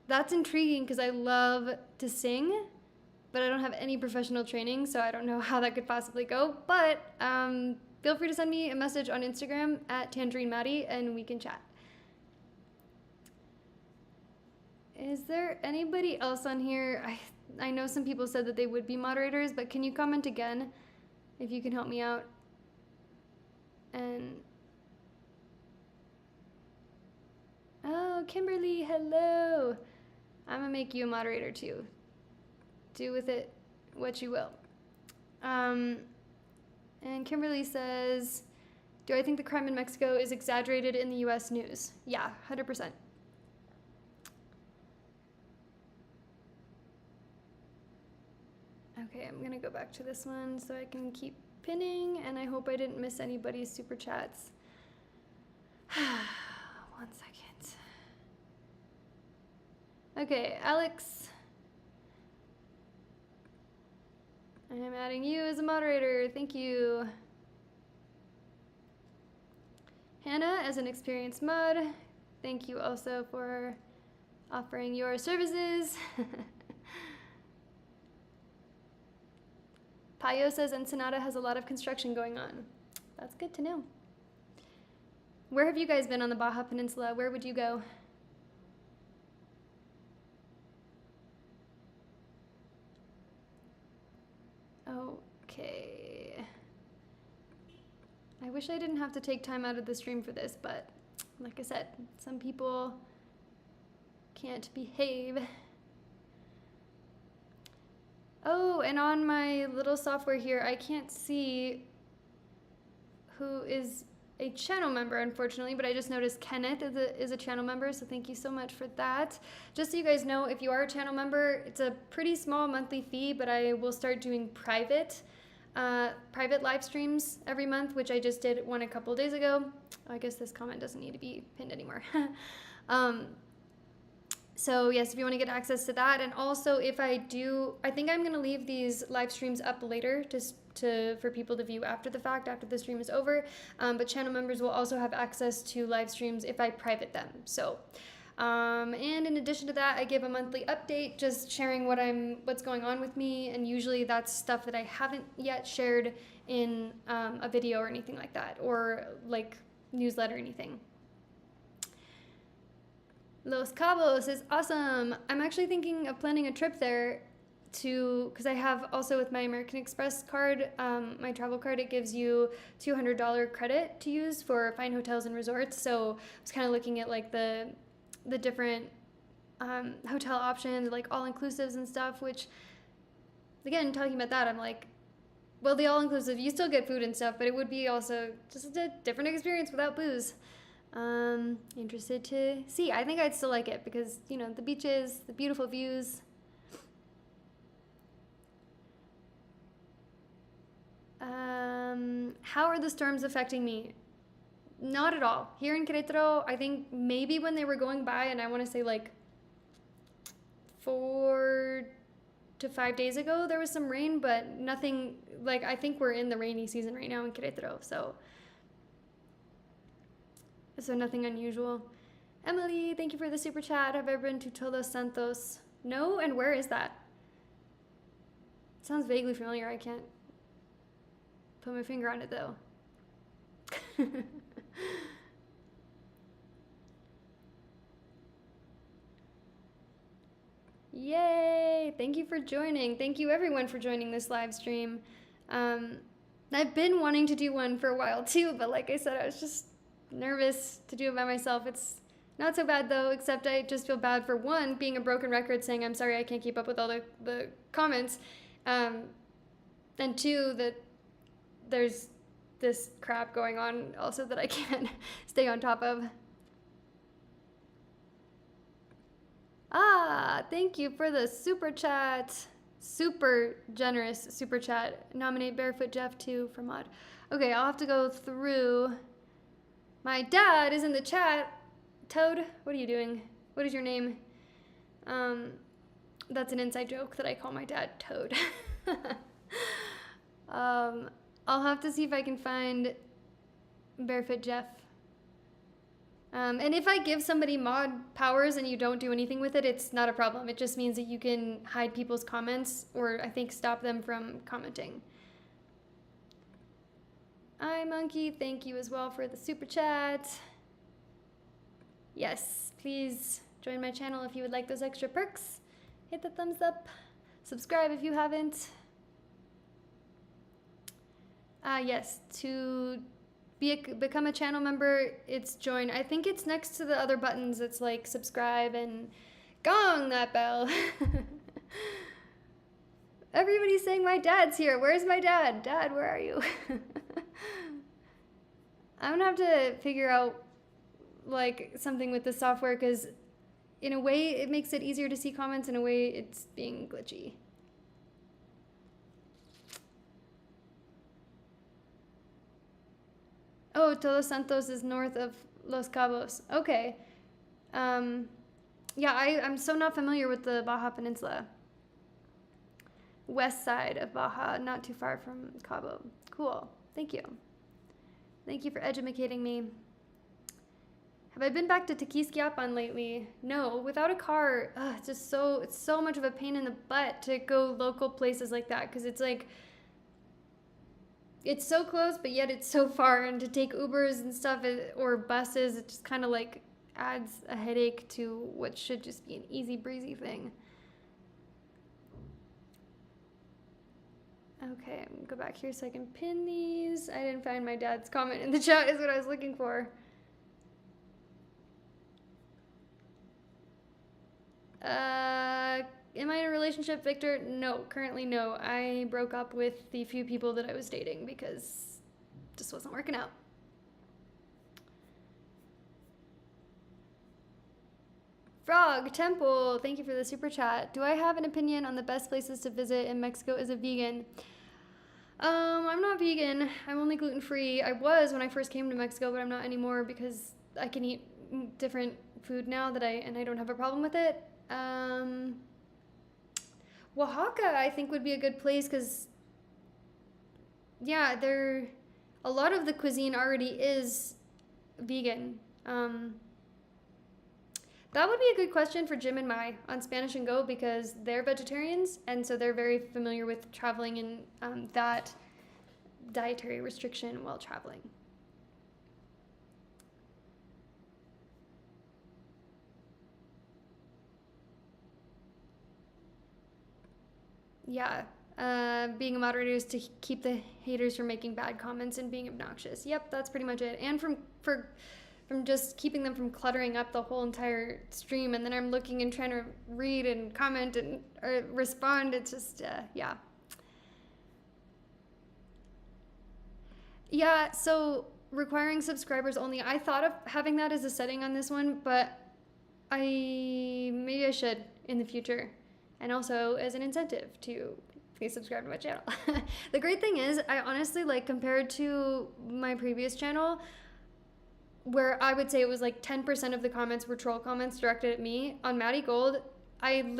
That's intriguing because I love to sing, but I don't have any professional training, so I don't know how that could possibly go. But feel free to send me a message on Instagram at Tangerine Maddie and we can chat. Is there anybody else on here? I know some people said that they would be moderators, but can you comment again if you can help me out? And oh, Kimberly, hello. I'm gonna make you a moderator too. Do with it what you will. And Kimberly says, do I think the crime in Mexico is exaggerated in the US news? Yeah, 100%. Okay, I'm gonna go back to this one so I can keep pinning, and I hope I didn't miss anybody's super chats. 1 second. Okay, Alex. I am adding you as a moderator. Thank you. Hannah, as an experienced mod, thank you also for offering your services. Payo says Ensenada has a lot of construction going on. That's good to know. Where have you guys been on the Baja Peninsula? Where would you go? Okay. I wish I didn't have to take time out of the stream for this, but like I said, some people can't behave. Oh, and on my little software here, I can't see who is a channel member, unfortunately, but I just noticed Kenneth is a channel member, so thank you so much for that. Just so you guys know, if you are a channel member, it's a pretty small monthly fee, but I will start doing private live streams every month, which I just did one a couple days ago. I guess this comment doesn't need to be pinned anymore. So yes, if you want to get access to that, and also if I think I'm going to leave these live streams up later just for people to view after the fact, after the stream is over, but channel members will also have access to live streams if I private them. So, and in addition to that, I give a monthly update, just sharing what's going on with me, and usually that's stuff that I haven't yet shared in a video or anything like that, or like newsletter or anything. Los Cabos is awesome. I'm actually thinking of planning a trip there because I have also with my American Express card, my travel card, it gives you $200 credit to use for fine hotels and resorts. So I was kind of looking at like the different hotel options, like all-inclusives and stuff, which, again, talking about that, I'm like, well, the all-inclusive, you still get food and stuff, but it would be also just a different experience without booze. Interested to see. I think I'd still like it because, you know, the beaches, the beautiful views. How are the storms affecting me? Not at all. Here in Querétaro, I think maybe when they were going by, and I want to say like 4 to 5 days ago, there was some rain, but nothing, like, I think we're in the rainy season right now in Querétaro, so nothing unusual. Emily, thank you for the super chat. Have I ever been to Todos Santos? No, and where is that? It sounds vaguely familiar. I can't put my finger on it though. Yay! Thank you for joining. Thank you everyone for joining this live stream. I've been wanting to do one for a while too, but like I said, I was just nervous to do it by myself. It's not so bad though, except I just feel bad for one, being a broken record saying I'm sorry I can't keep up with all the comments. And two, that there's this crap going on also that I can't stay on top of. Thank you for the super chat. Super generous super chat. Nominate Barefoot Jeff too for mod. Okay, I'll have to go through. My dad is in the chat. Toad, what are you doing? What is your name? That's an inside joke that I call my dad Toad. I'll have to see if I can find Barefoot Jeff. And if I give somebody mod powers and you don't do anything with it, it's not a problem. It just means that you can hide people's comments, or I think stop them from commenting. Monkey, thank you as well for the super chat. Yes, please join my channel if you would like those extra perks. Hit the thumbs up. Subscribe if you haven't. Yes, to become a channel member, it's join. I think it's next to the other buttons. It's like subscribe and gong that bell. Everybody's saying my dad's here. Where's my dad? Dad, where are you? I'm gonna have to figure out like something with the software, because in a way it makes it easier to see comments, in a way it's being glitchy. Oh, Todos Santos is north of Los Cabos. Okay. Yeah, I'm so not familiar with the Baja Peninsula. West side of Baja, not too far from Cabo. Cool. Thank you. Thank you for educating me. Have I been back to Tequisquiapan lately? No, without a car, it's so much of a pain in the butt to go local places like that, because it's like, it's so close, but yet it's so far, and to take Ubers and stuff or buses, it just kind of like adds a headache to what should just be an easy breezy thing. Okay, I'm gonna go back here so I can pin these. I didn't find my dad's comment in the chat is what I was looking for. Am I in a relationship, Victor? No, currently no. I broke up with the few people that I was dating because it just wasn't working out. Frog Temple, thank you for the super chat. Do I have an opinion on the best places to visit in Mexico as a vegan? I'm not vegan. I'm only gluten-free. I was when I first came to Mexico, but I'm not anymore because I can eat different food now and I don't have a problem with it. Oaxaca, I think, would be a good place because, yeah, a lot of the cuisine already is vegan. That would be a good question for Jim and Mai on Spanish and Go, because they're vegetarians, and so they're very familiar with traveling and that dietary restriction while traveling. Yeah, being a moderator is to keep the haters from making bad comments and being obnoxious. Yep, that's pretty much it. And from just keeping them from cluttering up the whole entire stream, and then I'm looking and trying to read and comment and respond. It's just, yeah. Yeah, so requiring subscribers only. I thought of having that as a setting on this one, but maybe I should in the future. And also as an incentive to please subscribe to my channel. The great thing is, I honestly, like, compared to my previous channel, where I would say it was like 10% of the comments were troll comments directed at me, on MaddieGold, I'm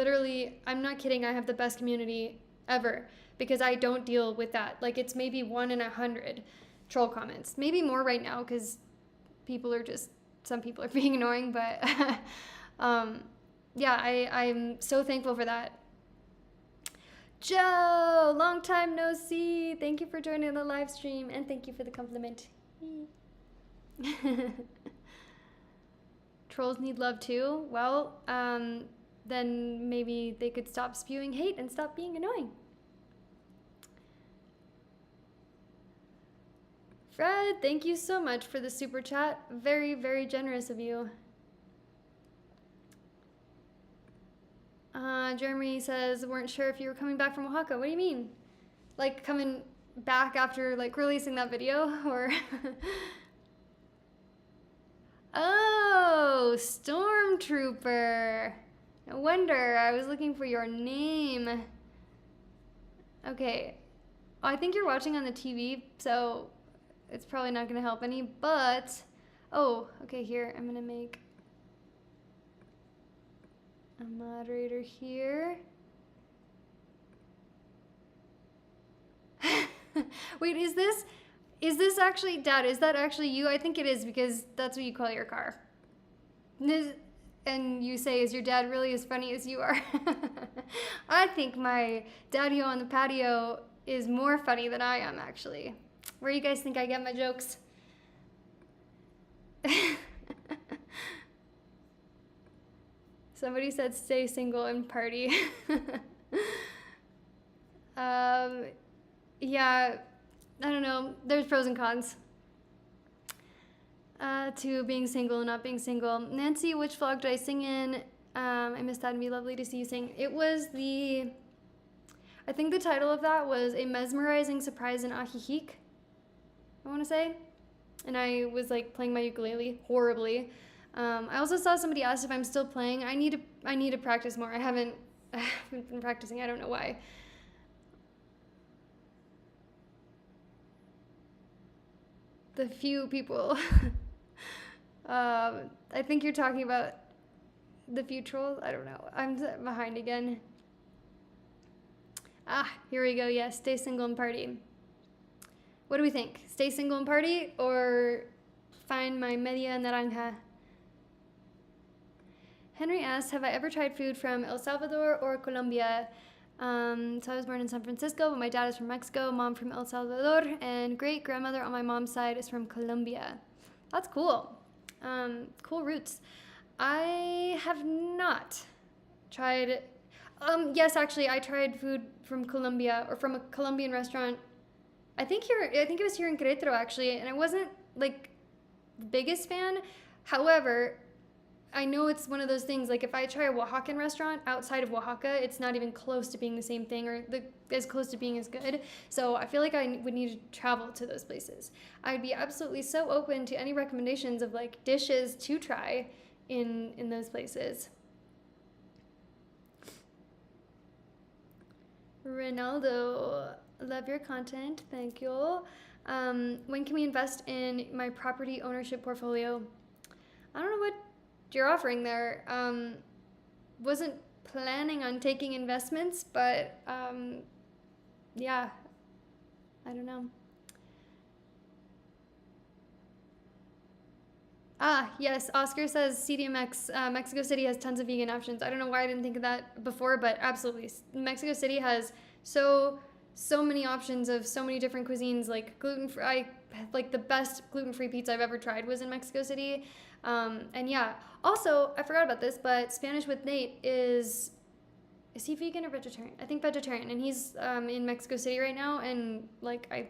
not kidding, I have the best community ever, because I don't deal with that. Like, it's maybe 1 in 100 troll comments. Maybe more right now, because some people are being annoying, but yeah, I'm so thankful for that. Joe, long time no see. Thank you for joining the live stream, and thank you for the compliment. Trolls need love too. Well, then maybe they could stop spewing hate and stop being annoying. Fred, thank you so much for the super chat. Very, very generous of you. Jeremy says, weren't sure if you were coming back from Oaxaca. What do you mean? Like coming back after like releasing that video or? Oh, Stormtrooper. No wonder I was looking for your name. Okay. Oh, I think you're watching on the TV, so it's probably not going to help any, but oh, okay, here. I'm going to make a moderator here. Wait, is this actually, Dad, is that actually you? I think it is because that's what you call your car. And you say, is your dad really as funny as you are? I think my daddy on the patio is more funny than I am, actually. Where do you guys think I get my jokes? Somebody said stay single and party. Yeah, I don't know. There's pros and cons to being single and not being single. Nancy, which vlog did I sing in? I missed that. It'd be lovely to see you sing. It was I think the title of that was A Mesmerizing Surprise in Ajijic, I want to say. And I was like playing my ukulele horribly. I also saw somebody asked if I'm still playing. I need to practice more. I haven't been practicing. I don't know why. The few people. I think you're talking about the few trolls. I don't know. I'm behind again. Here we go. Yes, stay single and party. What do we think? Stay single and party or find my media naranja? Henry asks, have I ever tried food from El Salvador or Colombia? So I was born in San Francisco, but my dad is from Mexico, mom from El Salvador, and great-grandmother on my mom's side is from Colombia. That's cool. Cool roots. I have not tried... yes, actually, I tried food from Colombia, or from a Colombian restaurant. I think it was here in Querétaro, actually, and I wasn't, like, the biggest fan. However, I know it's one of those things, like if I try a Oaxacan restaurant outside of Oaxaca, it's not even close to being the same thing or as close to being as good. So I feel like I would need to travel to those places. I'd be absolutely so open to any recommendations of like dishes to try in those places. Ronaldo, love your content. Thank you. When can we invest in my property ownership portfolio? I don't know what you're offering there. Wasn't planning on taking investments, but yeah, I don't know. Yes, Oscar says CDMX, Mexico City has tons of vegan options. I don't know why I didn't think of that before, but absolutely. Mexico City has so many options of so many different cuisines, like gluten-free. Like the best gluten-free pizza I've ever tried was in Mexico City. And yeah, also, I forgot about this, but Spanish with Nate is he vegan or vegetarian? I think vegetarian, and he's in Mexico City right now, and like I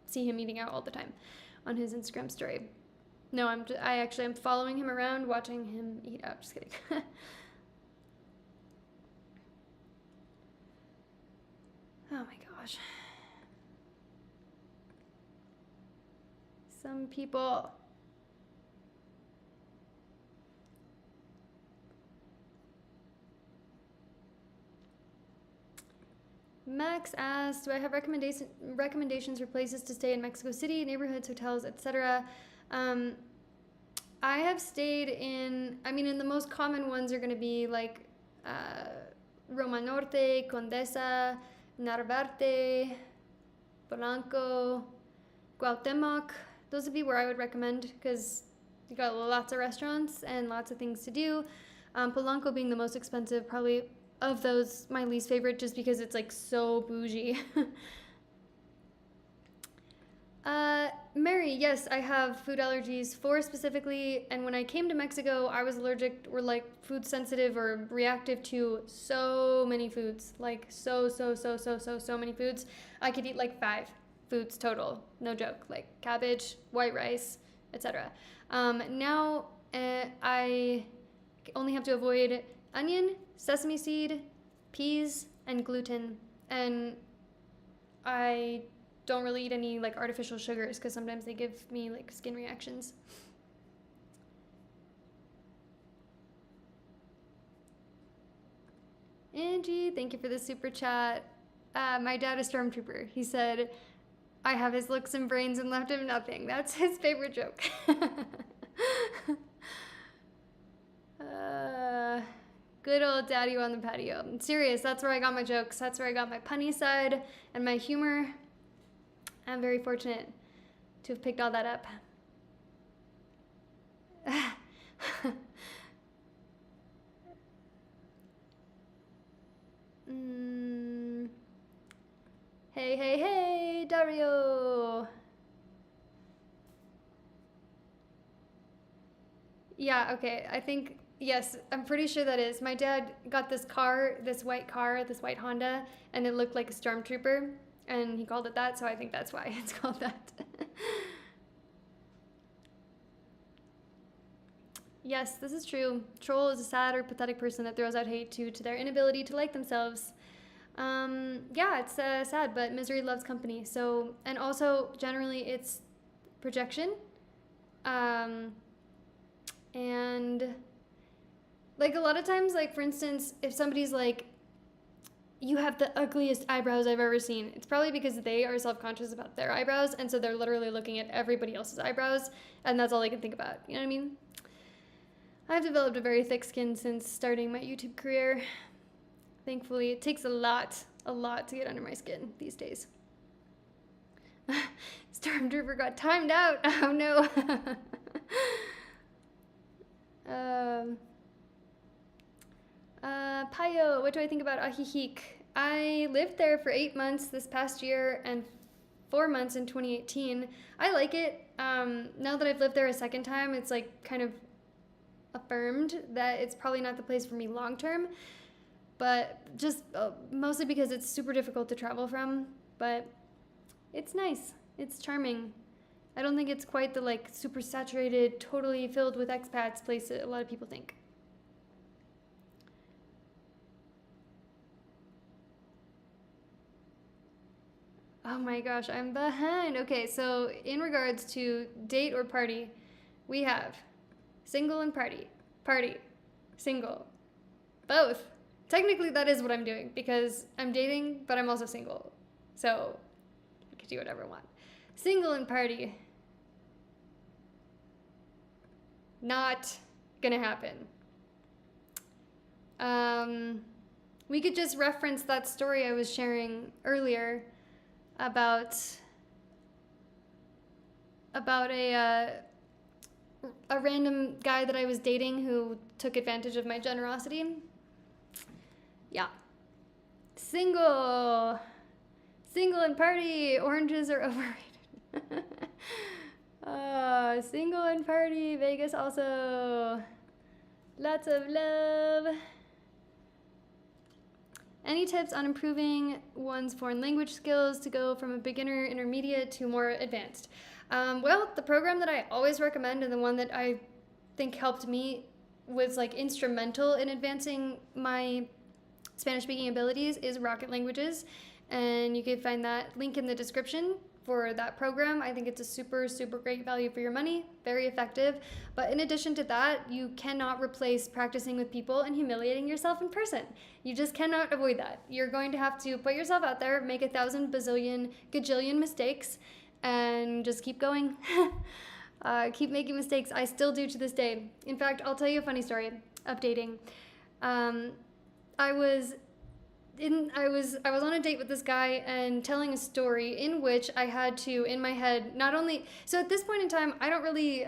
see him eating out all the time on his Instagram story. No, I'm following him around, watching him eat out. Just kidding. Oh my gosh. Some people. Max asks, do I have recommendations for places to stay in Mexico City, neighborhoods, hotels, etc.? I have stayed in the most common ones are going to be like Roma Norte, Condesa, Narvarte, Polanco, Cuauhtemoc. Those would be where I would recommend because you got lots of restaurants and lots of things to do. Polanco being the most expensive, probably of those, my least favorite, just because it's like so bougie. Mary, yes, I have food allergies, 4 specifically, and when I came to Mexico, I was allergic or like food sensitive or reactive to so many foods, like so many foods. I could eat like foods total, no joke, like cabbage, white rice, etc. Now I only have to avoid onion, sesame seed, peas, and gluten, and I don't really eat any like artificial sugars because sometimes they give me like skin reactions. Angie, thank you for the super chat. My dad is Stormtrooper. He said, I have his looks and brains and left him nothing. That's his favorite joke. Good old daddy on the patio. I'm serious, that's where I got my jokes. That's where I got my punny side and my humor. I'm very fortunate to have picked all that up. Hey, Dario. Yeah, okay, I think, yes, I'm pretty sure that is. My dad got this white Honda, and it looked like a stormtrooper, and he called it that, so I think that's why it's called that. Yes, this is true. Troll is a sad or pathetic person that throws out hate due to their inability to like themselves. Yeah, it's sad, but misery loves company. So, and also generally it's projection. And like a lot of times, like for instance, if somebody's like, you have the ugliest eyebrows I've ever seen, it's probably because they are self-conscious about their eyebrows, and so they're literally looking at everybody else's eyebrows, and that's all they can think about. You know what I mean? I've developed a very thick skin since starting my YouTube career. Thankfully, it takes a lot to get under my skin these days. Stormtrooper got timed out. Oh no. Payo, what do I think about Ajijic? I lived there for 8 months this past year and 4 months in 2018. I like it. Now that I've lived there a second time, it's like kind of affirmed that it's probably not the place for me long term, but just mostly because it's super difficult to travel from, but it's nice. It's charming. I don't think it's quite the like super saturated, totally filled with expats place that a lot of people think. Oh my gosh, I'm behind. Okay, so in regards to date or party, we have single and party, single, both. Technically that is what I'm doing because I'm dating, but I'm also single. So I can do whatever I want. Single and party, not gonna happen. We could just reference that story I was sharing earlier about a random guy that I was dating who took advantage of my generosity. Yeah. Single and party, oranges are overrated. Single and party, Vegas also. Lots of love. Any tips on improving one's foreign language skills to go from a beginner, intermediate to more advanced? Well, the program that I always recommend and the one that I think helped me was like instrumental in advancing my Spanish speaking abilities is Rocket Languages, and you can find that link in the description for that program. I think it's a super, super great value for your money, very effective. But in addition to that, you cannot replace practicing with people and humiliating yourself in person. You just cannot avoid that. You're going to have to put yourself out there, make 1,000 bazillion, gajillion mistakes, and just keep going. Keep making mistakes. I still do to this day. In fact, I'll tell you a funny story. Updating. I was on a date with this guy and telling a story in which I had to, in my head, not only, so at this point in time, I don't really,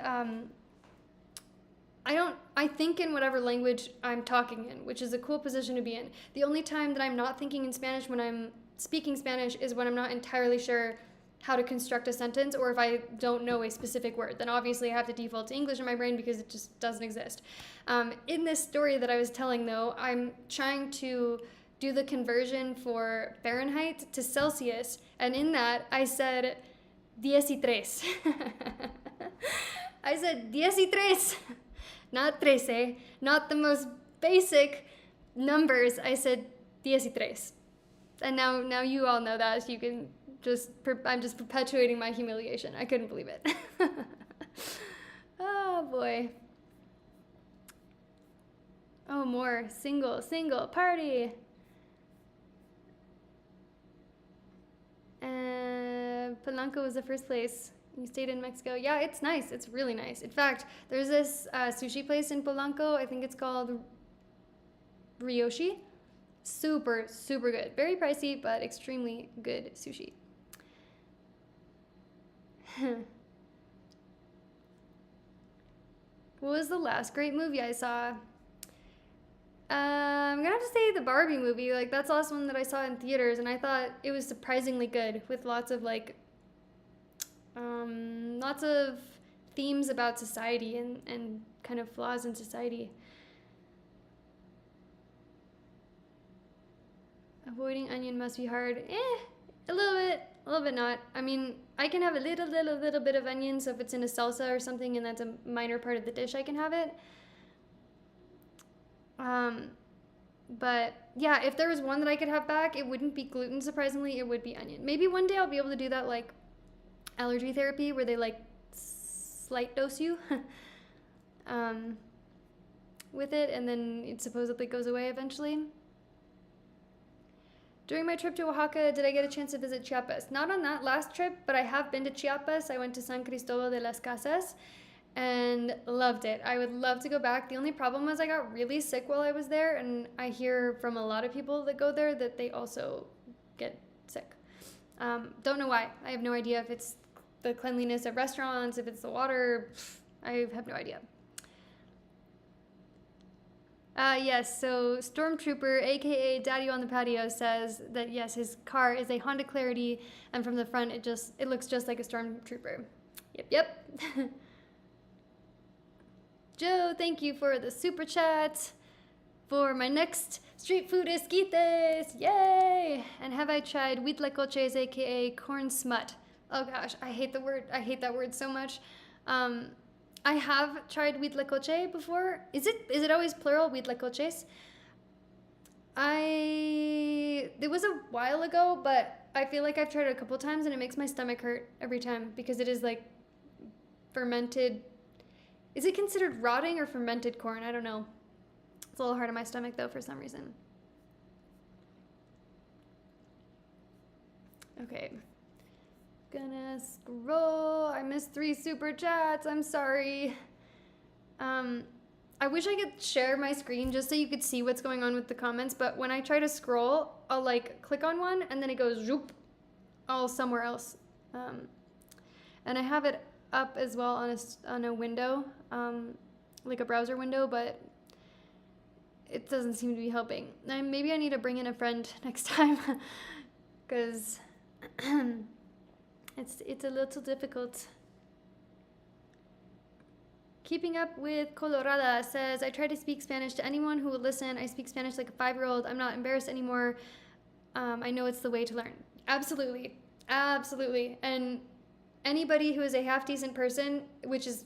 I think in whatever language I'm talking in, which is a cool position to be in. The only time that I'm not thinking in Spanish when I'm speaking Spanish is when I'm not entirely sure how to construct a sentence, or if I don't know a specific word, then obviously I have to default to English in my brain because it just doesn't exist. In this story that I was telling though, I'm trying to do the conversion for Fahrenheit to Celsius, and in that I said 13. I said 13, not 13, not the most basic numbers. I said 13. And now you all know that, so you can I'm just perpetuating my humiliation. I couldn't believe it. Oh boy. Oh, more. Single, party. Polanco was the first place. You stayed in Mexico. Yeah, it's nice. It's really nice. In fact, there's this sushi place in Polanco. I think it's called Ryoshi. Super, super good. Very pricey, but extremely good sushi. What was the last great movie I saw? I'm gonna have to say the Barbie movie. Like, that's the last one that I saw in theaters, and I thought it was surprisingly good, with lots of lots of themes about society and kind of flaws in society. Avoiding onion must be hard. A little bit not. I mean, I can have a little bit of onion, so if it's in a salsa or something and that's a minor part of the dish, I can have it. But yeah, if there was one that I could have back, it wouldn't be gluten, surprisingly, it would be onion. Maybe one day I'll be able to do that, like, allergy therapy where they, like, slight dose you with it, and then it supposedly goes away eventually. During my trip to Oaxaca, did I get a chance to visit Chiapas? Not on that last trip, but I have been to Chiapas. I went to San Cristobal de las Casas and loved it. I would love to go back. The only problem was I got really sick while I was there, and I hear from a lot of people that go there that they also get sick. Don't know why. I have no idea if it's the cleanliness of restaurants, if it's the water. I have no idea. Yes, so Stormtrooper, aka Daddy on the Patio, says that yes, his car is a Honda Clarity, and from the front it looks just like a Stormtrooper. Yep. Joe, thank you for the super chat. For my next street food esquites, yay! And have I tried huitlacoches, aka corn smut? Oh gosh, I hate that word so much. I have tried huitlacoche before. Is it always plural, huitlacoches? It was a while ago, but I feel like I've tried it a couple times and it makes my stomach hurt every time because it is like fermented. Is it considered rotting or fermented corn? I don't know. It's a little hard on my stomach though for some reason. Okay. Gonna scroll. I missed 3 super chats. I'm sorry. I wish I could share my screen just so you could see what's going on with the comments, but when I try to scroll, I'll like click on one and then it goes zoop all somewhere else. And I have it up as well on a window, like a browser window, but it doesn't seem to be helping. Maybe I need to bring in a friend next time because it's a little difficult. Keeping up with Colorada says, I try to speak Spanish to anyone who will listen. I speak Spanish like a 5-year-old. I'm not embarrassed anymore. I know it's the way to learn. Absolutely. And anybody who is a half-decent person, which is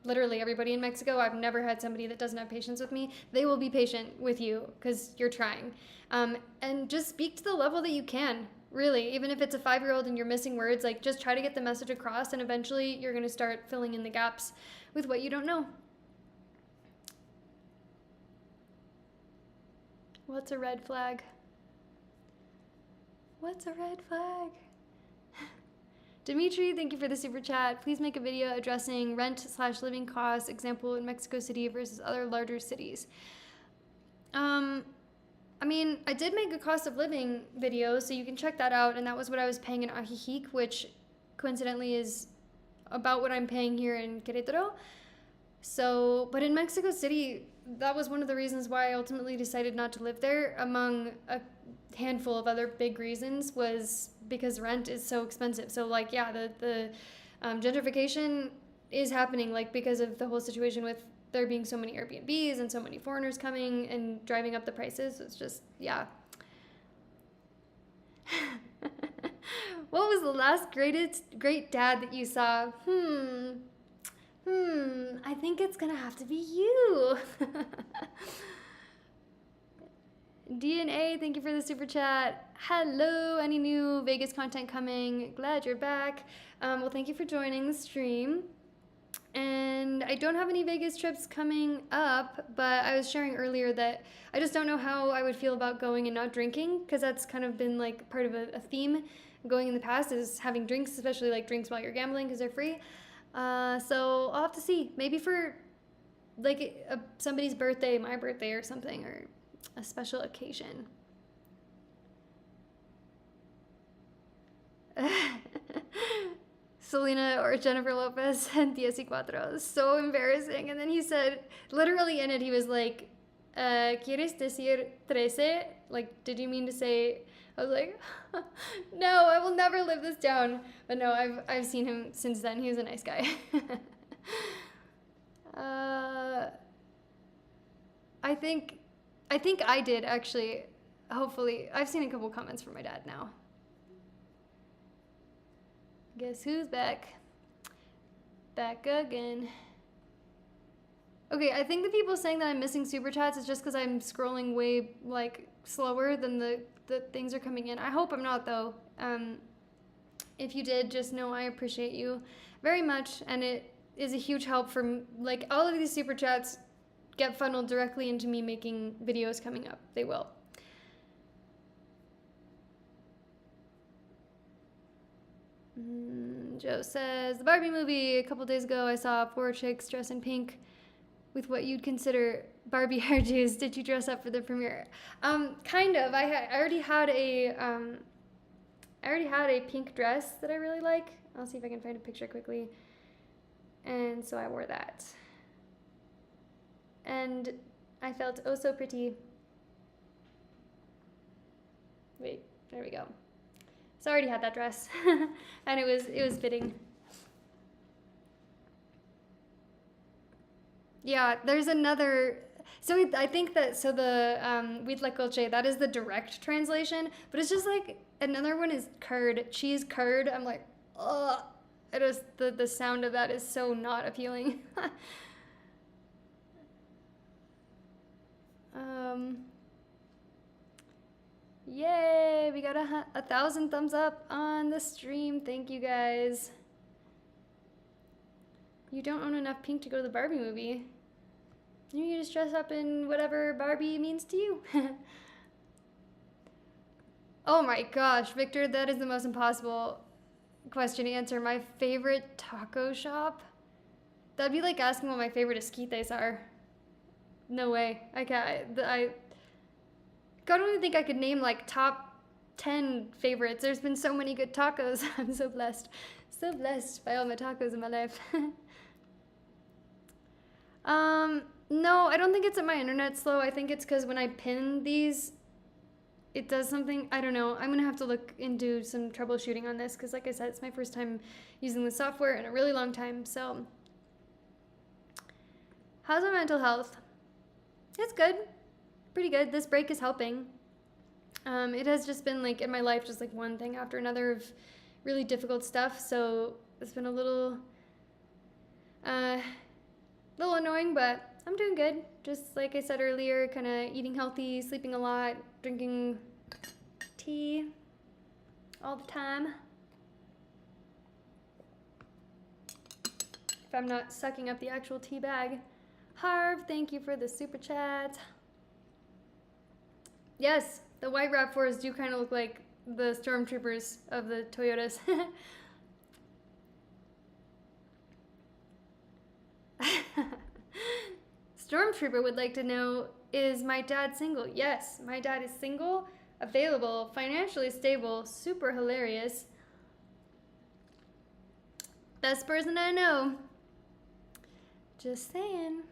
literally everybody in Mexico, I've never had somebody that doesn't have patience with me. They will be patient with you because you're trying. And just speak to the level that you can. Really, even if it's a 5-year-old and you're missing words, like just try to get the message across, and eventually you're going to start filling in the gaps with what you don't know. What's a red flag? What's a red flag? Dimitri, thank you for the super chat. Please make a video addressing rent/living costs, example in Mexico City versus other larger cities. I mean, I did make a cost of living video, so you can check that out, and that was what I was paying in Ajijic, which coincidentally is about what I'm paying here in Querétaro. So, but in Mexico City, that was one of the reasons why I ultimately decided not to live there, among a handful of other big reasons, was because rent is so expensive. So, like, yeah, the gentrification is happening, like, because of the whole situation with there being so many Airbnbs and so many foreigners coming and driving up the prices. It's just, yeah. What was the last great dad that you saw? I think it's gonna have to be you. DNA, thank you for the super chat. Hello, any new Vegas content coming? Glad you're back. Well, thank you for joining the stream. And I don't have any Vegas trips coming up, but I was sharing earlier that I just don't know how I would feel about going and not drinking, because that's kind of been like part of a theme going in the past, is having drinks, especially like drinks while you're gambling because they're free. So I'll have to see. Maybe for like somebody's birthday, my birthday or something, or a special occasion. Selena or Jennifer Lopez and 14. So embarrassing. And then he said, literally in it, he was like, ¿Quieres decir 13? Like, did you mean to say? I was like, no, I will never live this down. But no, I've seen him since then. He was a nice guy. I think I did, actually. Hopefully. I've seen a couple comments from my dad now. Guess who's back? Back again. Okay, I think the people saying that I'm missing super chats is just because I'm scrolling way, like, slower than the things are coming in. I hope I'm not, though. If you did, just know I appreciate you very much, and it is a huge help for, like, all of these super chats get funneled directly into me making videos coming up. They will. Joe says, the Barbie movie, a couple days ago I saw 4 chicks dressed in pink with what you'd consider Barbie hairdos. Did you dress up for the premiere? Kind of. I already had a pink dress that I really like. I'll see if I can find a picture quickly. And so I wore that. And I felt oh so pretty. Wait, there we go. So I already had that dress, and it was fitting. Yeah, there's another. So I think that the huitla colche, that is the direct translation, but it's just like another one is curd, cheese curd. I'm like, ugh. It is the sound of that is so not appealing. Yay, we got 1,000 thumbs up on the stream. Thank you guys. You don't own enough pink to go to the Barbie movie. You can just dress up in whatever Barbie means to you. Oh my gosh, Victor, that is the most impossible question to answer. My favorite taco shop? That'd be like asking what my favorite esquites are. No way. I can't. I don't even think I could name like top 10 favorites. There's been so many good tacos. I'm so blessed. So blessed by all my tacos in my life. No, I don't think it's that my internet's slow. I think it's because when I pin these, it does something. I don't know. I'm going to have to look into some troubleshooting on this because, like I said, it's my first time using the software in a really long time. So, how's my mental health? It's good. Pretty good. This break is helping. It has just been like in my life, just like one thing after another of really difficult stuff. So it's been a little annoying, but I'm doing good. Just like I said earlier, kind of eating healthy, sleeping a lot, drinking tea all the time. If I'm not sucking up the actual tea bag. Harv, thank you for the super chat. Yes, the white RAV4s do kind of look like the stormtroopers of the Toyotas. Stormtrooper would like to know, is my dad single? Yes, my dad is single, available, financially stable, super hilarious. Best person I know. Just saying.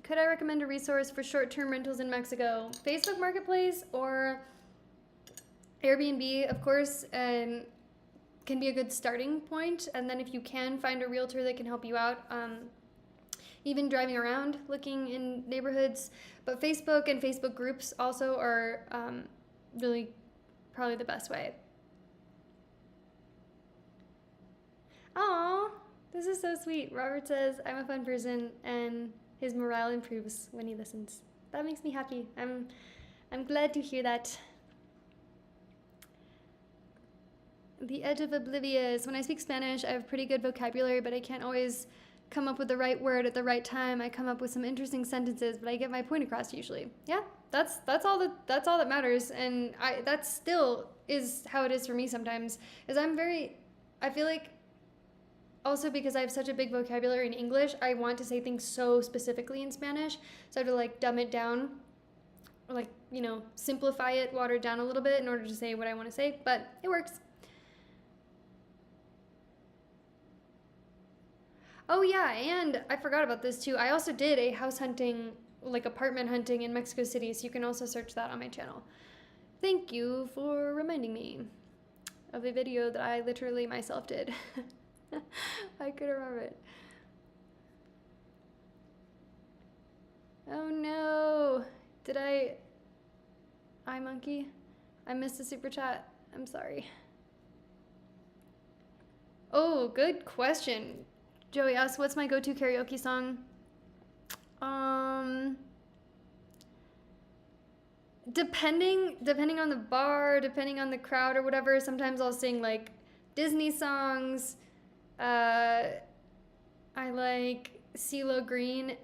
Could I recommend a resource for short-term rentals in Mexico? Facebook Marketplace or Airbnb, of course, can be a good starting point. And then if you can find a realtor that can help you out, even driving around, looking in neighborhoods. But Facebook and Facebook groups also are really probably the best way. Aw, this is so sweet. Robert says, I'm a fun person, and his morale improves when he listens. That makes me happy. I'm glad to hear that. The edge of oblivious. When I speak Spanish, I have pretty good vocabulary, but I can't always come up with the right word at the right time. I come up with some interesting sentences, but I get my point across usually. Yeah, that's all that matters, and that still is how it is for me sometimes. I feel like also because I have such a big vocabulary in English, I want to say things so specifically in Spanish, so I have to like dumb it down, or like, you know, simplify it, water it down a little bit in order to say what I want to say, but it works. Oh yeah, and I forgot about this too. I also did a house hunting, like apartment hunting in Mexico City, so you can also search that on my channel. Thank you for reminding me of a video that I literally myself did. I couldn't remember it. Oh no, did iMonkey? I missed a super chat, I'm sorry. Oh, good question. Joey asks, what's my go-to karaoke song? Depending on the bar, depending on the crowd or whatever, sometimes I'll sing like Disney songs. I like CeeLo Green,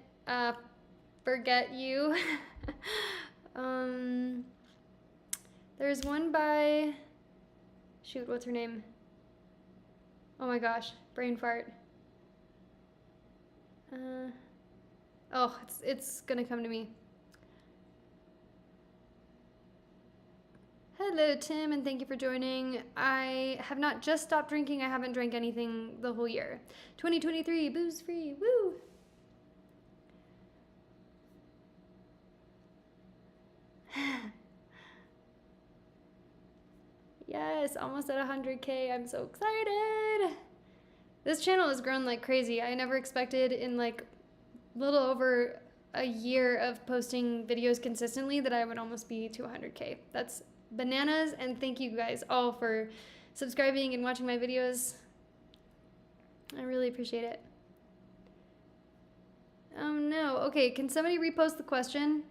Forget You. There's one by, shoot, what's her name? Oh my gosh, brain fart. It's gonna come to me. Hello, Tim, and thank you for joining. I have not just stopped drinking. I haven't drank anything the whole year. 2023, booze free, woo! Yes, almost at 100K. I'm so excited. This channel has grown like crazy. I never expected in like a little over a year of posting videos consistently that I would almost be to 100K. That's bananas, and thank you guys all for subscribing and watching my videos. I really appreciate it. Oh no. Okay, can somebody repost the question?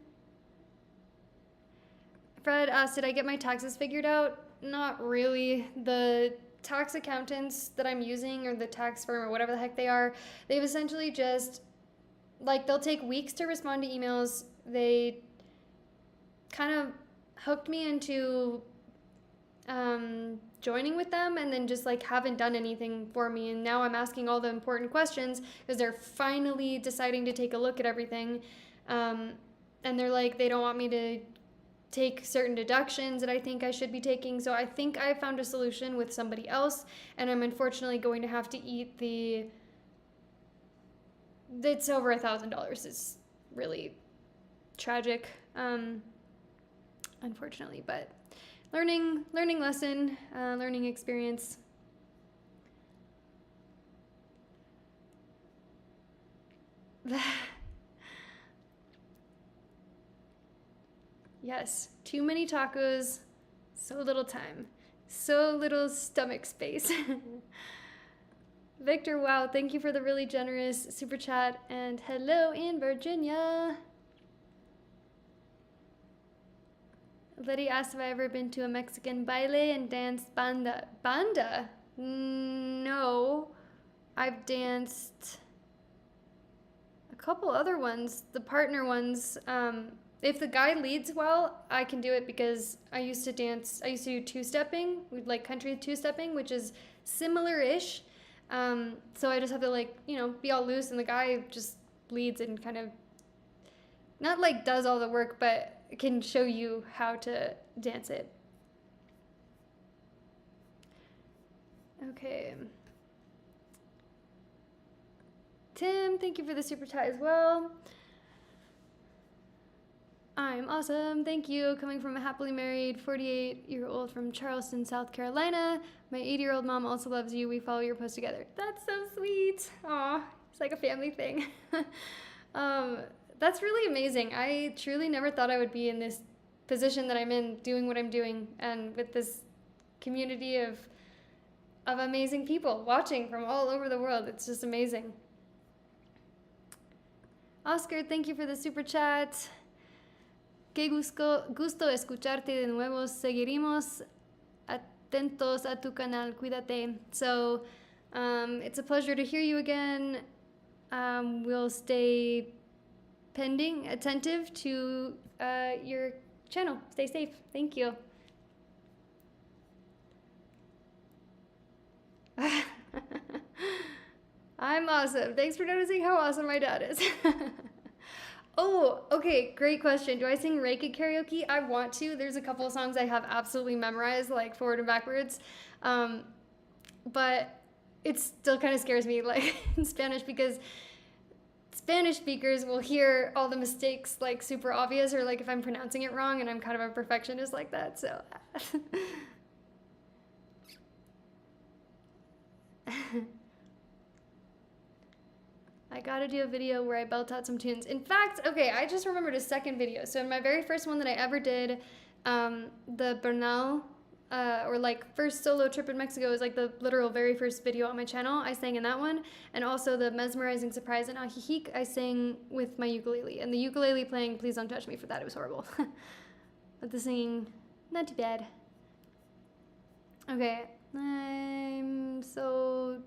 Fred asked, did I get my taxes figured out? Not really. The tax accountants that I'm using, or the tax firm, or whatever the heck they are, they've essentially just, like, they'll take weeks to respond to emails. They kind of hooked me into joining with them, and then just like haven't done anything for me, and now I'm asking all the important questions because they're finally deciding to take a look at everything, and they're like, they don't want me to take certain deductions that I think I should be taking. So I think I found a solution with somebody else, and I'm unfortunately going to have to eat it's over $1,000. It's really tragic, unfortunately, but learning lesson, learning experience. Yes, too many tacos, so little time, so little stomach space. Victor, wow, thank you for the really generous super chat, and hello in Virginia. Letty asked if I ever been to a Mexican baile and danced banda. Banda? No, I've danced a couple other ones, the partner ones. If the guy leads well, I can do it because I used to do two-stepping, like country two-stepping, which is similar-ish. So I just have to, like, you know, be all loose, and the guy just leads and kind of, not like does all the work, but can show you how to dance it. Okay. Tim, thank you for the super chat as well. I'm awesome, thank you. Coming from a happily married 48-year-old from Charleston, South Carolina. My 80-year-old mom also loves you. We follow your posts together. That's so sweet. Aw, It's like a family thing. um, that's really amazing. I truly never thought I would be in this position that I'm in, doing what I'm doing, and with this community of amazing people watching from all over the world. It's just amazing. Oscar, thank you for the super chat. Qué gusto escucharte de nuevo. Seguiremos atentos a tu canal. Cuídate. So, it's a pleasure to hear you again. We'll stay attentive to your channel. Stay safe. Thank you. I'm awesome. Thanks for noticing how awesome my dad is. Oh, okay, great question. Do I sing Reiki karaoke? I want to. There's a couple of songs I have absolutely memorized, like forward and backwards. But it still kind of scares me, like in Spanish, because Spanish speakers will hear all the mistakes like super obvious, or like if I'm pronouncing it wrong, and I'm kind of a perfectionist like that, so. I gotta do a video where I belt out some tunes. In fact, okay, I just remembered a second video. So in my very first one that I ever did, the Bernal, or like first solo trip in Mexico, is like the literal very first video on my channel. I sang in that one. And also the Mesmerizing Surprise in Ajijic, I sang with my ukulele. And the ukulele playing, please don't touch me for that, it was horrible. But the singing, not too bad. Okay, I'm so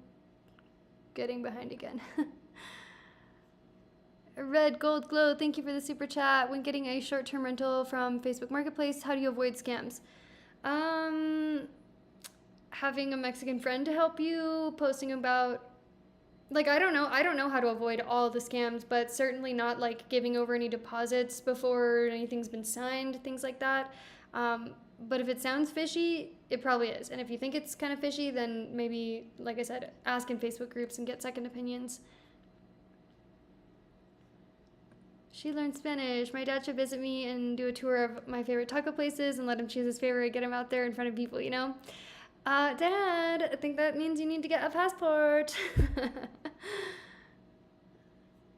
getting behind again. Red Gold Glow, thank you for the super chat. When getting a short-term rental from Facebook Marketplace, how do you avoid scams? Having a Mexican friend to help you, posting about, like, I don't know how to avoid all the scams, but certainly not like giving over any deposits before anything's been signed, things like that. But if it sounds fishy, it probably is. And if you think it's kind of fishy, then maybe, like I said, ask in Facebook groups and get second opinions. She learned Spanish. My dad should visit me and do a tour of my favorite taco places and let him choose his favorite, get him out there in front of people, you know? Dad, I think that means you need to get a passport.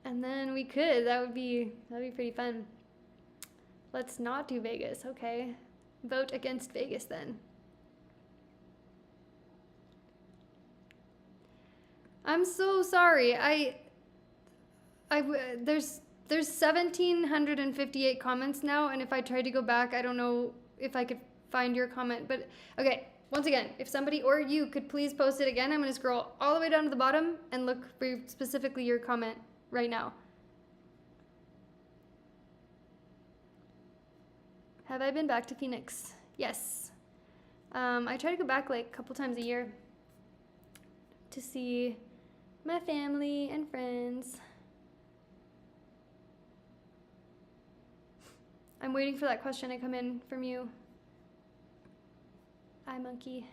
And then we could. That'd be pretty fun. Let's not do Vegas, okay? Vote against Vegas then. I'm so sorry. There's 1,758 comments now, and if I tried to go back, I don't know if I could find your comment. But okay, once again, if somebody or you could please post it again, I'm going to scroll all the way down to the bottom and look for specifically your comment right now. Have I been back to Phoenix? Yes. I try to go back like a couple times a year to see my family and friends. I'm waiting for that question to come in from you. Hi, monkey.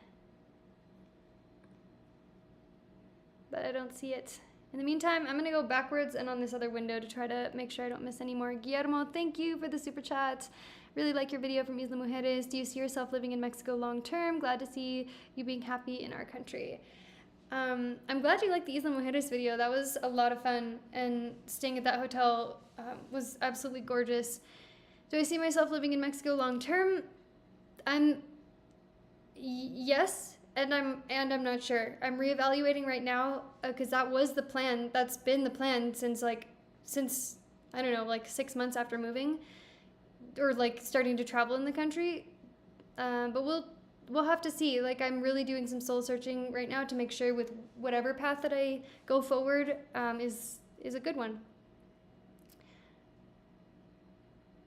But I don't see it. In the meantime, I'm gonna go backwards and on this other window to try to make sure I don't miss any more. Guillermo, thank you for the super chat. Really like your video from Isla Mujeres. Do you see yourself living in Mexico long term? Glad to see you being happy in our country. I'm glad you liked the Isla Mujeres video. That was a lot of fun, and staying at that hotel was absolutely gorgeous. Do I see myself living in Mexico long term? Yes, and I'm not sure. I'm reevaluating right now because that was the plan. That's been the plan since I don't know, like 6 months after moving, or like starting to travel in the country. But we'll have to see. Like, I'm really doing some soul searching right now to make sure with whatever path that I go forward is a good one.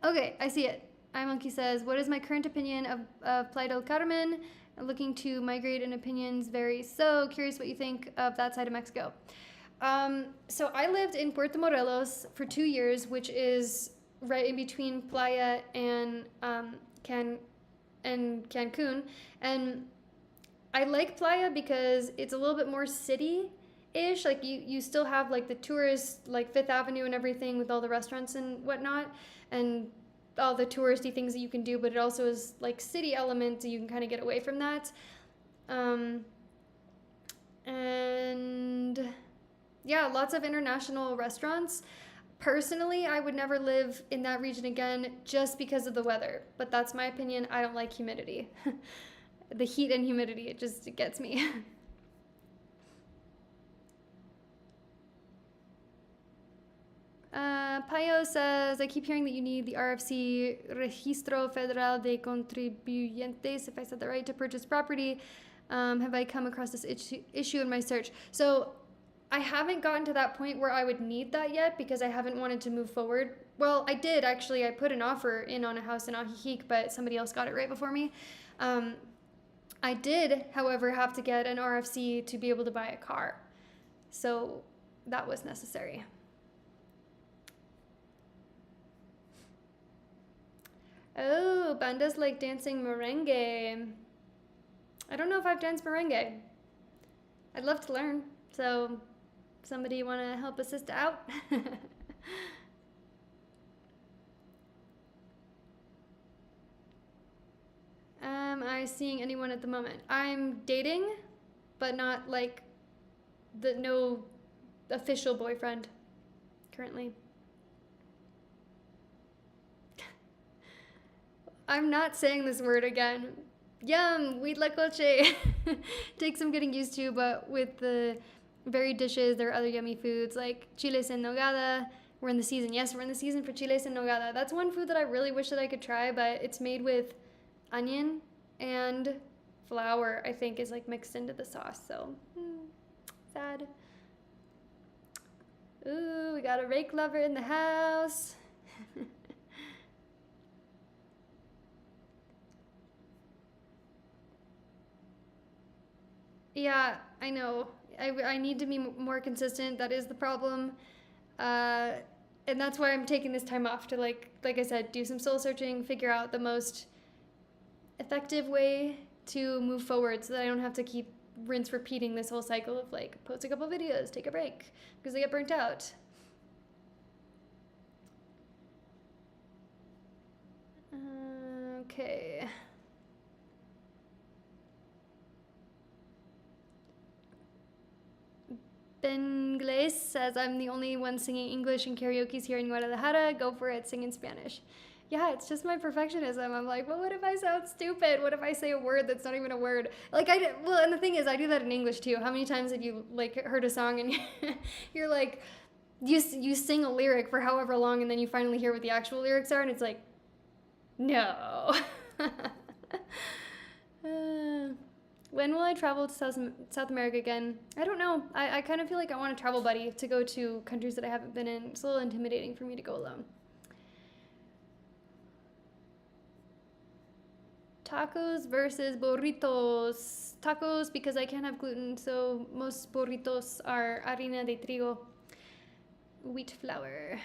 Okay, I see it. iMonkey says, what is my current opinion of Playa del Carmen? I'm looking to migrate and opinions vary. So curious what you think of that side of Mexico. So I lived in Puerto Morelos for 2 years, which is right in between Playa and Cancun. And I like Playa because it's a little bit more city-ish. Like you still have like the tourist, like Fifth Avenue and everything with all the restaurants and whatnot, and all the touristy things that you can do, but it also is like city elements, so you can kind of get away from that. And Yeah, lots of international restaurants. Personally, I would never live in that region again just because of the weather. But that's my opinion. I don't like humidity. The heat and humidity, it gets me. Payo says, I keep hearing that you need the RFC, Registro Federal de Contribuyentes, if I said that right, to purchase property. Have I come across this issue in my search? So I haven't gotten to that point where I would need that yet because I haven't wanted to move forward. Well, I did actually. I put an offer in on a house in Ajijic, but somebody else got it right before me. I did, however, have to get an RFC to be able to buy a car. So that was necessary. Oh, bandas like dancing merengue. I don't know if I've danced merengue. I'd love to learn. So, somebody want to help a sister out? Am I seeing anyone at the moment? I'm dating, but not like no official boyfriend currently. I'm not saying this word again. Yum, huitlacoche. Takes some getting used to, but with the varied dishes, there are other yummy foods like chiles en nogada. We're in the season. Yes, we're in the season for chiles en nogada. That's one food that I really wish that I could try, but it's made with onion and flour, I think, is like mixed into the sauce. So, sad. Ooh, we got a rake lover in the house. Yeah, I know. I need to be more consistent. That is the problem. And that's why I'm taking this time off to, like I said, do some soul searching, figure out the most effective way to move forward so that I don't have to keep rinse repeating this whole cycle of like post a couple videos, take a break because I get burnt out. Okay. Bengles says, I'm the only one singing English in karaoke's here in Guadalajara. Go for it, sing in Spanish. Yeah, it's just my perfectionism. I'm like, well, what if I sound stupid? What if I say a word that's not even a word? Like, and the thing is, I do that in English too. How many times have you, like, heard a song and you're like, you sing a lyric for however long and then you finally hear what the actual lyrics are and it's like, no. When will I travel to South America again? I don't know. I kind of feel like I want a travel buddy to go to countries that I haven't been in. It's a little intimidating for me to go alone. Tacos versus burritos. Tacos because I can't have gluten, so most burritos are harina de trigo, wheat flour.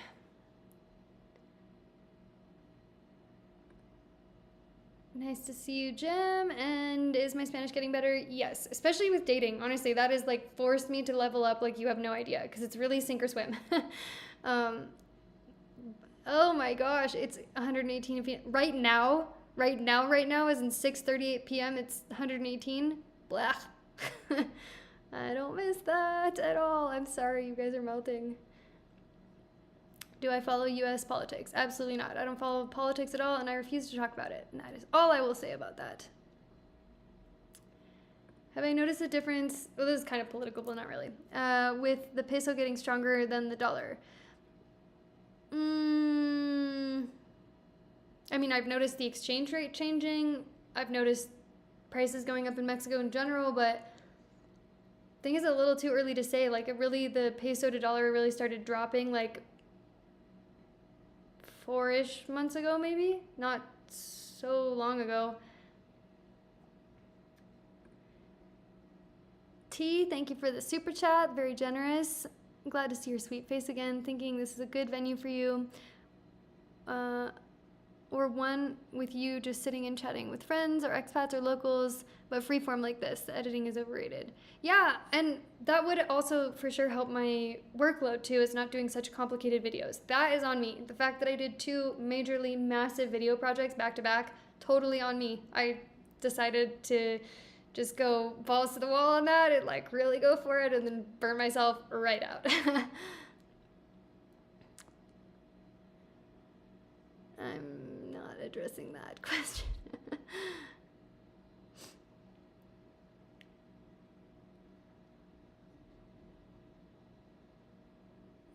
Nice to see you, Jim. And is my Spanish getting better? Yes, especially with dating. Honestly, that has like forced me to level up like you have no idea because it's really sink or swim. Oh my gosh, it's 118 p.m. Right now is in 6:38 p.m. It's 118. Blah. I don't miss that at all. I'm sorry, you guys are melting. Do I follow U.S. politics? Absolutely not. I don't follow politics at all, and I refuse to talk about it. And that is all I will say about that. Have I noticed a difference? Well, this is kind of political, but not really. With the peso getting stronger than the dollar. I mean, I've noticed the exchange rate changing. I've noticed prices going up in Mexico in general, but I think it's a little too early to say. Like, the peso to dollar really started dropping, like, 4-ish months ago, maybe? Not so long ago. T, thank you for the super chat. Very generous. I'm glad to see your sweet face again. Thinking this is a good venue for you. Or one with you just sitting and chatting with friends or expats or locals, but freeform like this. The editing is overrated. Yeah, and that would also for sure help my workload too, is not doing such complicated videos. That is on me. The fact that I did 2 majorly massive video projects back to back, totally on me. I decided to just go balls to the wall on that and like really go for it and then burn myself right out. I'm not addressing that question.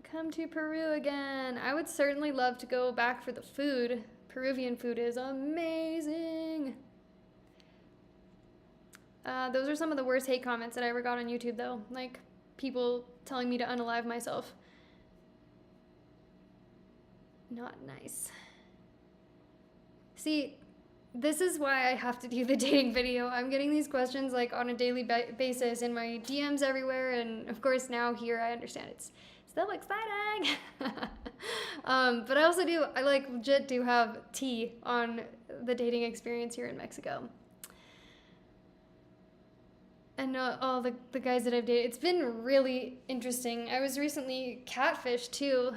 Come to Peru again. I would certainly love to go back for the food. Peruvian food is amazing. Those are some of the worst hate comments that I ever got on YouTube, though. Like, people telling me to unalive myself. Not nice. See, this is why I have to do the dating video. I'm getting these questions, like, on a daily basis in my DMs everywhere, and of course now here I understand it's still exciting. But I also I like legit do have tea on the dating experience here in Mexico. And all the guys that I've dated, it's been really interesting. I was recently catfished too.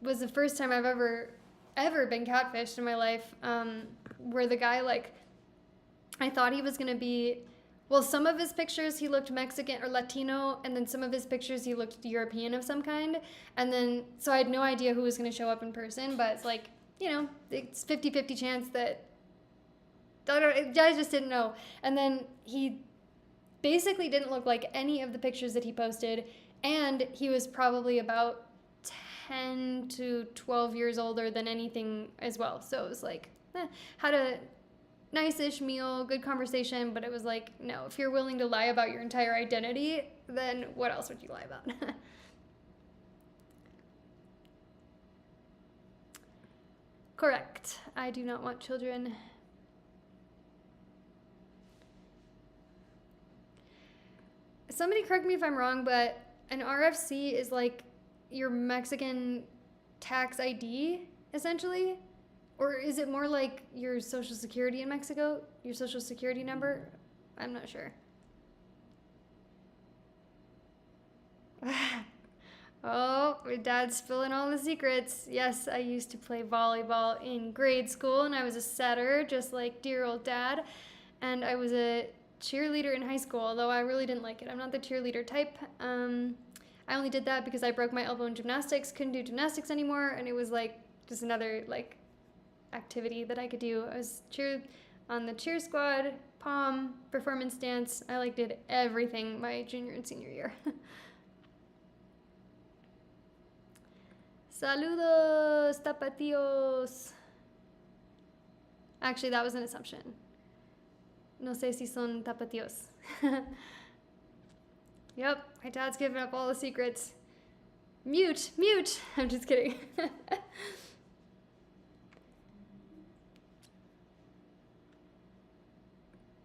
Was the first time I've ever been catfished in my life, where the guy, like, I thought he was gonna be, well, some of his pictures he looked Mexican or Latino, and then some of his pictures he looked European of some kind, and then, so I had no idea who was gonna show up in person, but it's like, you know, it's 50-50 chance that, I just didn't know. And then he basically didn't look like any of the pictures that he posted, and he was probably about 10 to 12 years older than anything as well. So it was like, had a nice-ish meal, good conversation, but it was like, no, if you're willing to lie about your entire identity, then what else would you lie about? Correct. I do not want children. Somebody correct me if I'm wrong, but an RFC is like your Mexican tax ID, essentially? Or is it more like your social security in Mexico? Your social security number? I'm not sure. Oh, my dad's spilling all the secrets. Yes, I used to play volleyball in grade school, and I was a setter, just like dear old dad. And I was a cheerleader in high school, although I really didn't like it. I'm not the cheerleader type. I only did that because I broke my elbow in gymnastics, couldn't do gymnastics anymore, and it was like just another like activity that I could do. I was on the cheer squad, pom, performance dance. I like did everything my junior and senior year. Saludos, tapatíos. Actually, that was an assumption. No sé si son tapatíos. Yep, my dad's giving up all the secrets. Mute. I'm just kidding.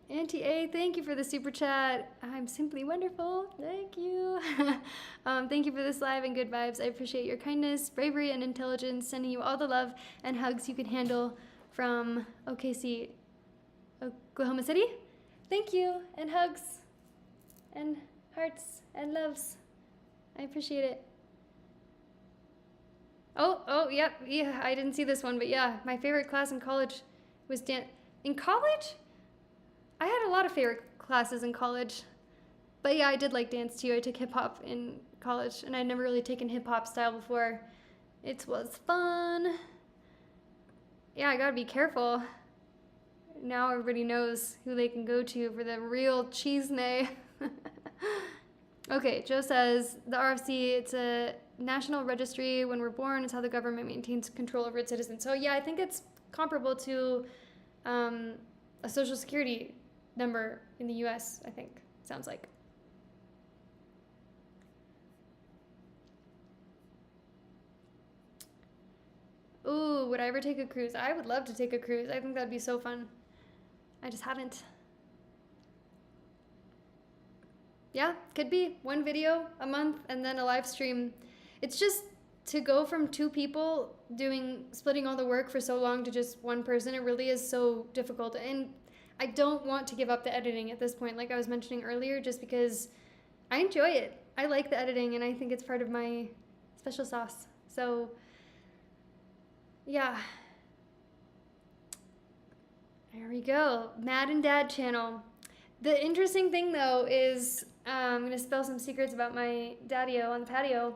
Auntie A, thank you for the super chat. I'm simply wonderful. Thank you. Thank you for this live and good vibes. I appreciate your kindness, bravery, and intelligence. Sending you all the love and hugs you can handle from OKC, Oklahoma City. Thank you, and hugs, and hearts, and loves. I appreciate it. Oh, yep, yeah, I didn't see this one, but yeah, my favorite class in college was dance. In college? I had a lot of favorite classes in college, but yeah, I did like dance too. I took hip hop in college, and I'd never really taken hip hop style before. It was fun. Yeah, I gotta be careful. Now everybody knows who they can go to for the real cheese-nay. Okay, Joe says, the RFC, it's a national registry. When we're born, it's how the government maintains control over its citizens. So yeah, I think it's comparable to a social security number in the US, I think, sounds like. Ooh, would I ever take a cruise? I would love to take a cruise. I think that'd be so fun. I just haven't. Yeah, could be one video a month and then a live stream. It's just to go from two people splitting all the work for so long to just one person. It really is so difficult. And I don't want to give up the editing at this point, like I was mentioning earlier, just because I enjoy it. I like the editing, and I think it's part of my special sauce. So, yeah. There we go. Mad and Dad channel. The interesting thing, though, is I'm going to spill some secrets about my daddy-o on the patio.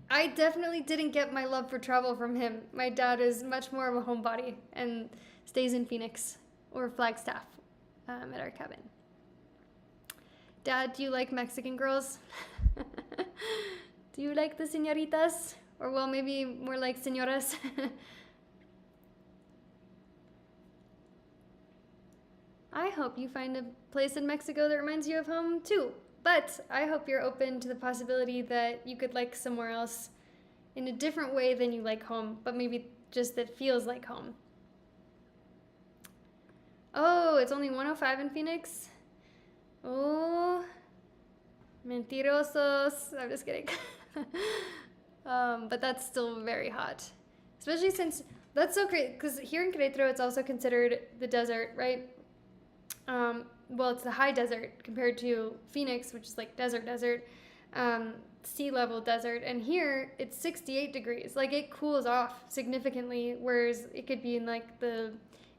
I definitely didn't get my love for travel from him. My dad is much more of a homebody and stays in Phoenix or Flagstaff at our cabin. Dad, do you like Mexican girls? Do you like the señoritas? Or, well, maybe more like señoras? I hope you find a place in Mexico that reminds you of home, too. But I hope you're open to the possibility that you could like somewhere else in a different way than you like home, but maybe just that feels like home. Oh, it's only 105 in Phoenix? Oh, mentirosos. I'm just kidding. But that's still very hot. Especially since, that's so great, because here in Querétaro, it's also considered the desert, right? Well, it's the high desert compared to Phoenix, which is like desert, sea level desert. And here it's 68 degrees. Like it cools off significantly, whereas it could be in like the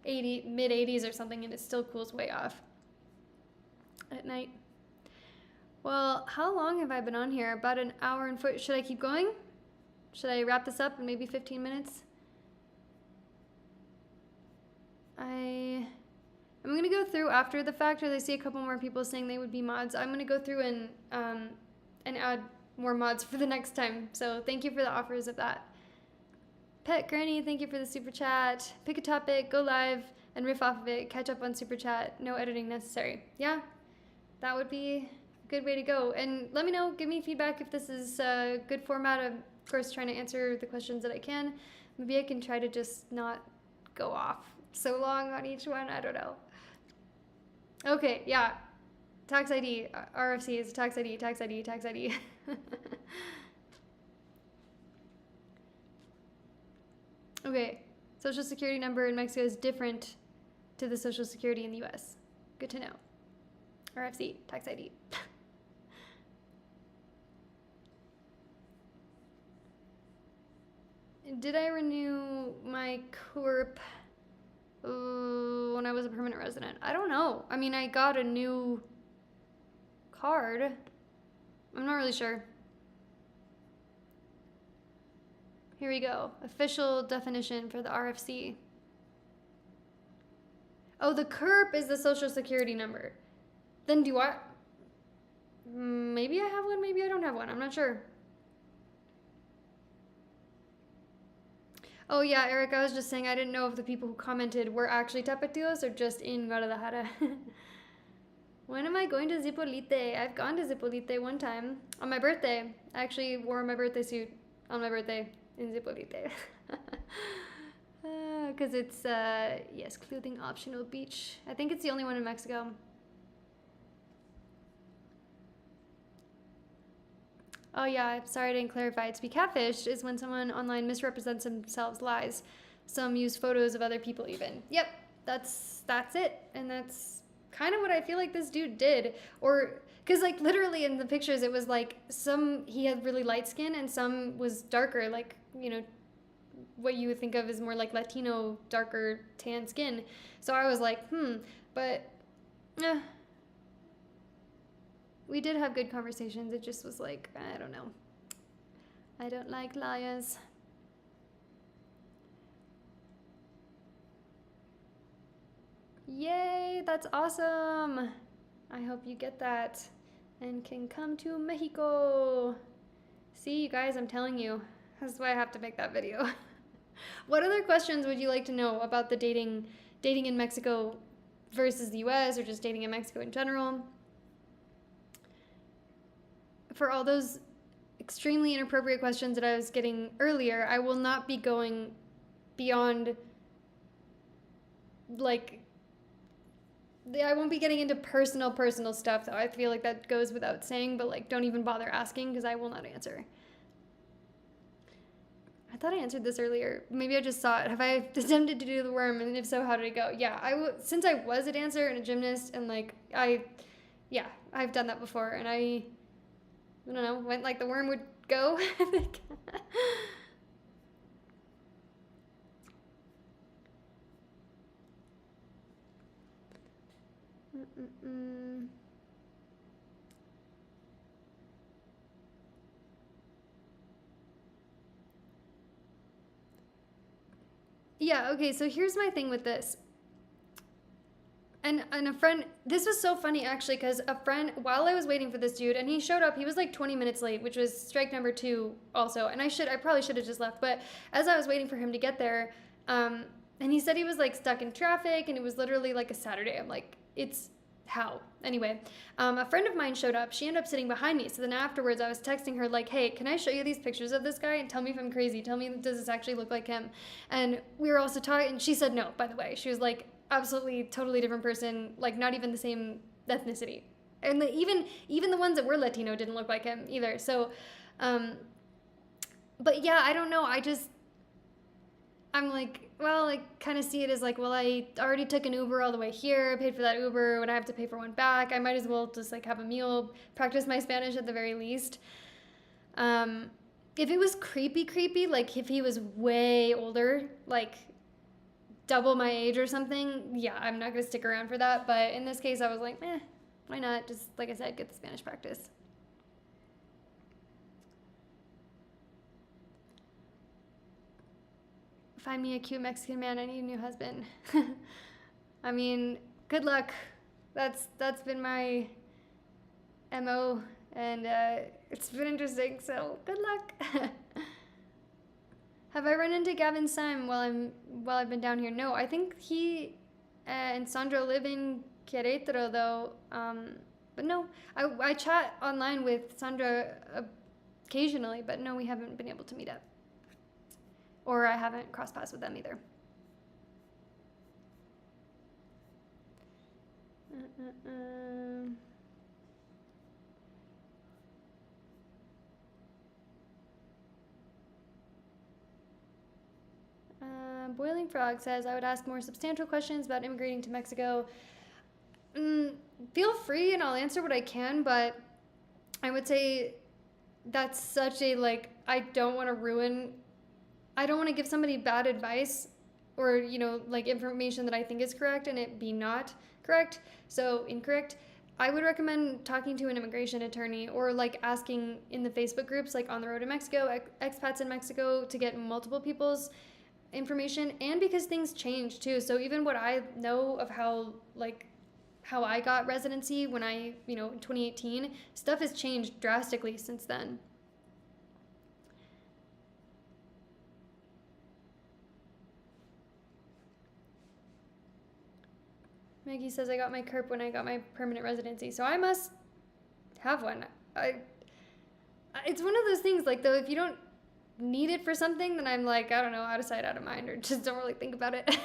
mid 80s or something, and it still cools way off at night. Well, how long have I been on here? About an hour and 40. Should I keep going? Should I wrap this up in maybe 15 minutes? I'm going to go through after the fact, as I see a couple more people saying they would be mods. I'm going to go through and add more mods for the next time. So thank you for the offers of that. Pet Granny, thank you for the super chat. Pick a topic, go live, and riff off of it. Catch up on super chat. No editing necessary. Yeah, that would be a good way to go. And let me know, give me feedback if this is a good format. I'm, of course, trying to answer the questions that I can. Maybe I can try to just not go off so long on each one. I don't know. Okay, yeah. Tax ID, RFC is tax ID, tax ID, tax ID. Okay, social security number in Mexico is different to the social security in the US. Good to know. RFC, tax ID. Did I renew my corp when I was a permanent resident? I don't know. I mean, I got a new card. I'm not really sure. Here we go. Official definition for the RFC. Oh, the CURP is the social security number. Then do I? Maybe I have one, maybe I don't have one. I'm not sure. Oh yeah, Eric, I was just saying I didn't know if the people who commented were actually Tapatíos or just in Guadalajara. When am I going to Zipolite? I've gone to Zipolite one time on my birthday. I actually wore my birthday suit on my birthday in Zipolite. Because it's, yes, clothing optional beach. I think it's the only one in Mexico. Oh yeah, I'm sorry I didn't clarify. To be catfished is when someone online misrepresents themselves, lies. Some use photos of other people even. Yep, that's it. And that's kind of what I feel like this dude did. Or, because like literally in the pictures it was like he had really light skin and some was darker, like, you know, what you would think of as more like Latino, darker tan skin. So I was like, but we did have good conversations. It just was like, I don't know. I don't like liars. Yay, that's awesome. I hope you get that and can come to Mexico. See, you guys, I'm telling you. That's why I have to make that video. What other questions would you like to know about the dating in Mexico versus the US, or just dating in Mexico in general? For all those extremely inappropriate questions that I was getting earlier, I will not be going beyond, like, I won't be getting into personal stuff, though. I feel like that goes without saying, but, like, don't even bother asking because I will not answer. I thought I answered this earlier. Maybe I just saw it. Have I attempted to do the worm? And if so, how did it go? Yeah, since I was a dancer and a gymnast and, like, I've done that before, and I don't know, went like the worm would go, I think. Yeah, okay, so here's my thing with this. And a friend, this was so funny actually, because a friend, while I was waiting for this dude, and he showed up, he was like 20 minutes late, which was strike number 2 also. And I probably should have just left. But as I was waiting for him to get there, and he said he was like stuck in traffic, and it was literally like a Saturday. I'm like, it's how? Anyway, a friend of mine showed up. She ended up sitting behind me. So then afterwards, I was texting her like, hey, can I show you these pictures of this guy and tell me if I'm crazy? Tell me, does this actually look like him? And we were also talking, and she said no, by the way. She was like, absolutely totally different person, like not even the same ethnicity, and even the ones that were Latino didn't look like him either. So but yeah, I don't know, I'm like, well, I kind of see it as like, well, I already took an Uber all the way here, paid for that Uber, when I have to pay for one back, I might as well just like have a meal, practice my Spanish at the very least. If it was creepy, like if he was way older, like double my age or something, yeah, I'm not gonna stick around for that. But in this case, I was like, why not? Just like I said, get the Spanish practice. Find me a cute Mexican man. I need a new husband. I mean, good luck. That's been my MO, and it's been interesting. So good luck. Have I run into Gavin Syme while I've been down here? No, I think he and Sandra live in Querétaro though. But no, I chat online with Sandra occasionally, but no, we haven't been able to meet up. Or I haven't crossed paths with them either. Boiling Frog says, I would ask more substantial questions about immigrating to Mexico. Feel free and I'll answer what I can, but I would say that's such a, like, I don't want to give somebody bad advice or, like information that I think is correct and it be not correct, so incorrect. I would recommend talking to an immigration attorney or like asking in the Facebook groups, like On the Road to Mexico, expats in Mexico, to get multiple people's information. And because things change too, so even what I know of how I got residency when I, in 2018, stuff has changed drastically since then. Maggie says, I got my CERP when I got my permanent residency, so I must have one. It's one of those things, like, though, if you don't need it for something, then I'm like, I don't know, out of sight, out of mind, or just don't really think about it.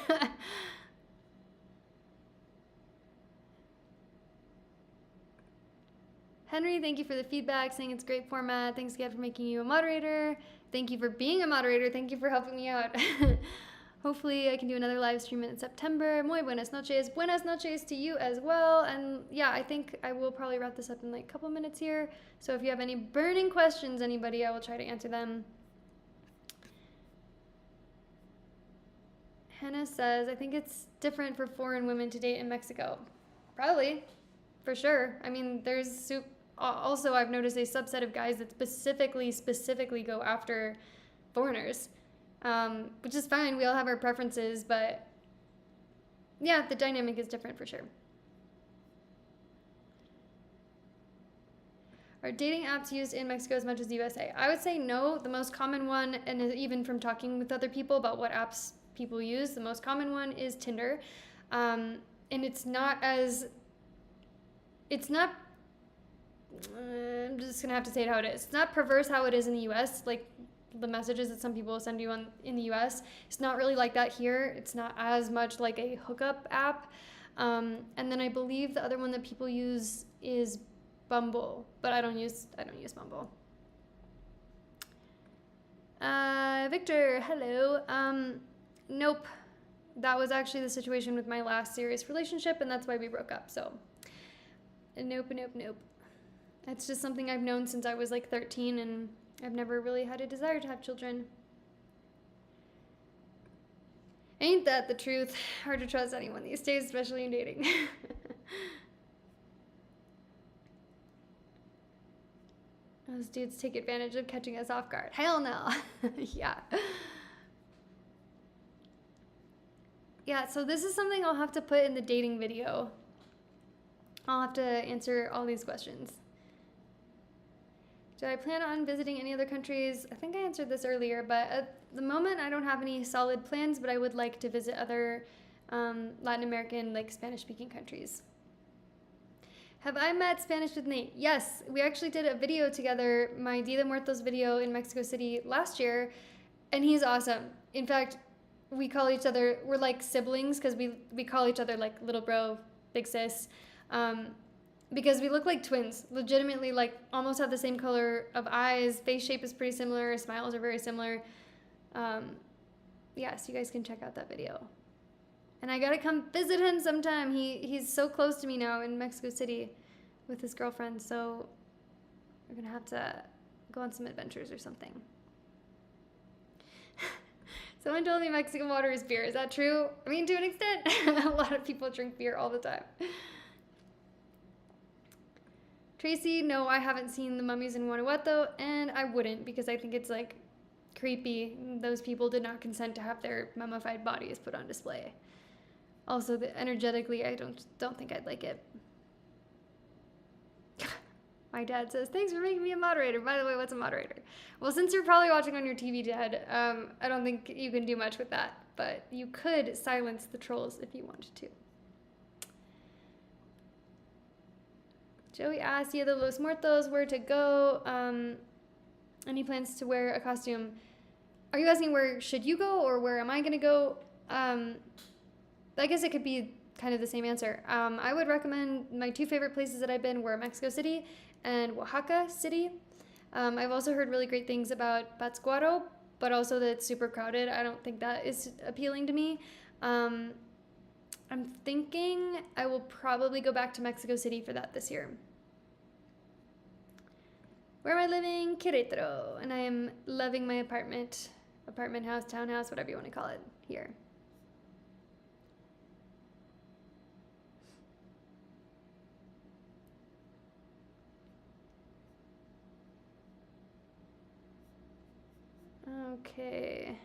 Henry, thank you for the feedback, saying it's great format. Thanks again for making you a moderator. Thank you for being a moderator. Thank you for helping me out. Hopefully I can do another live stream in September. Muy buenas noches. Buenas noches to you as well. And yeah, I think I will probably wrap this up in like a couple minutes here. So if you have any burning questions, anybody, I will try to answer them. Hannah says, I think it's different for foreign women to date in Mexico. Probably, for sure. I mean, also I've noticed a subset of guys that specifically go after foreigners. Which is fine, we all have our preferences, but yeah, the dynamic is different for sure. Are dating apps used in Mexico as much as the USA? I would say no. The most common one, and even from talking with other people about what apps people use, the most common one is Tinder. And I'm just gonna have to say it how it is. It's not perverse how it is in the US, like the messages that some people send you in the US. It's not really like that here. It's not as much like a hookup app. And then I believe the other one that people use is Bumble, but I don't use Bumble. Victor, hello. Nope. That was actually the situation with my last serious relationship, and that's why we broke up. So, nope. That's just something I've known since I was like 13, and I've never really had a desire to have children. Ain't that the truth? Hard to trust anyone these days, especially in dating. Those dudes take advantage of catching us off guard. Hell no. Yeah. Yeah, so this is something I'll have to put in the dating video. I'll have to answer all these questions. Do I plan on visiting any other countries? I think I answered this earlier, but at the moment I don't have any solid plans, but I would like to visit other Latin American, like Spanish-speaking countries. Have I met Spanish with Nate? Yes, we actually did a video together, my Dia de Muertos video in Mexico City last year, and he's awesome. In fact, we call each other, we're like siblings because we call each other like little bro, big sis, because we look like twins, legitimately like almost have the same color of eyes, face shape is pretty similar, smiles are very similar. Yeah, so you guys can check out that video. And I gotta come visit him sometime. He's so close to me now in Mexico City with his girlfriend, so we're gonna have to go on some adventures or something. Someone told me Mexican water is beer. Is that true? I mean, to an extent. A lot of people drink beer all the time. Tracy, no, I haven't seen the mummies in Guanajuato, and I wouldn't because I think it's like creepy. Those people did not consent to have their mummified bodies put on display. Also, energetically, I don't think I'd like it. My dad says, thanks for making me a moderator. By the way, what's a moderator? Well, since you're probably watching on your TV, Dad, I don't think you can do much with that. But you could silence the trolls if you wanted to. Joey asked, Dia de los Muertos, where to go? Any plans to wear a costume? Are you asking where should you go or where am I going to go? I guess it could be kind of the same answer. I would recommend my two favorite places that I've been were Mexico City and Oaxaca City. I've also heard really great things about Pátzcuaro, but also that it's super crowded. I don't think that is appealing to me. I'm thinking I will probably go back to Mexico City for that this year. Where am I living? Querétaro. And I am loving my apartment house, townhouse, whatever you want to call it, here. Okay.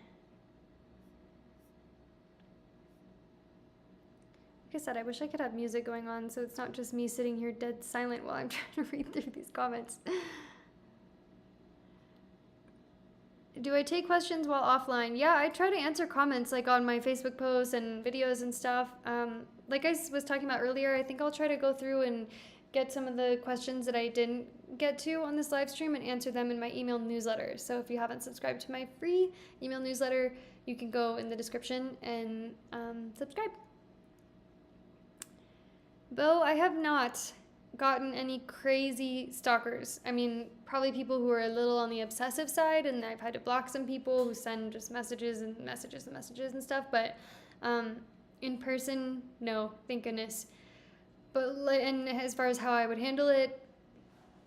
Like I said, I wish I could have music going on so it's not just me sitting here dead silent while I'm trying to read through these comments. Do I take questions while offline? Yeah, I try to answer comments like on my Facebook posts and videos and stuff. Like I was talking about earlier, I think I'll try to go through and get some of the questions that I didn't get to on this live stream and answer them in my email newsletter. So if you haven't subscribed to my free email newsletter, you can go in the description and subscribe. Bo, I have not gotten any crazy stalkers. I mean, probably people who are a little on the obsessive side, and I've had to block some people who send just messages and messages and messages and stuff, but in person, no, thank goodness. But and as far as how I would handle it,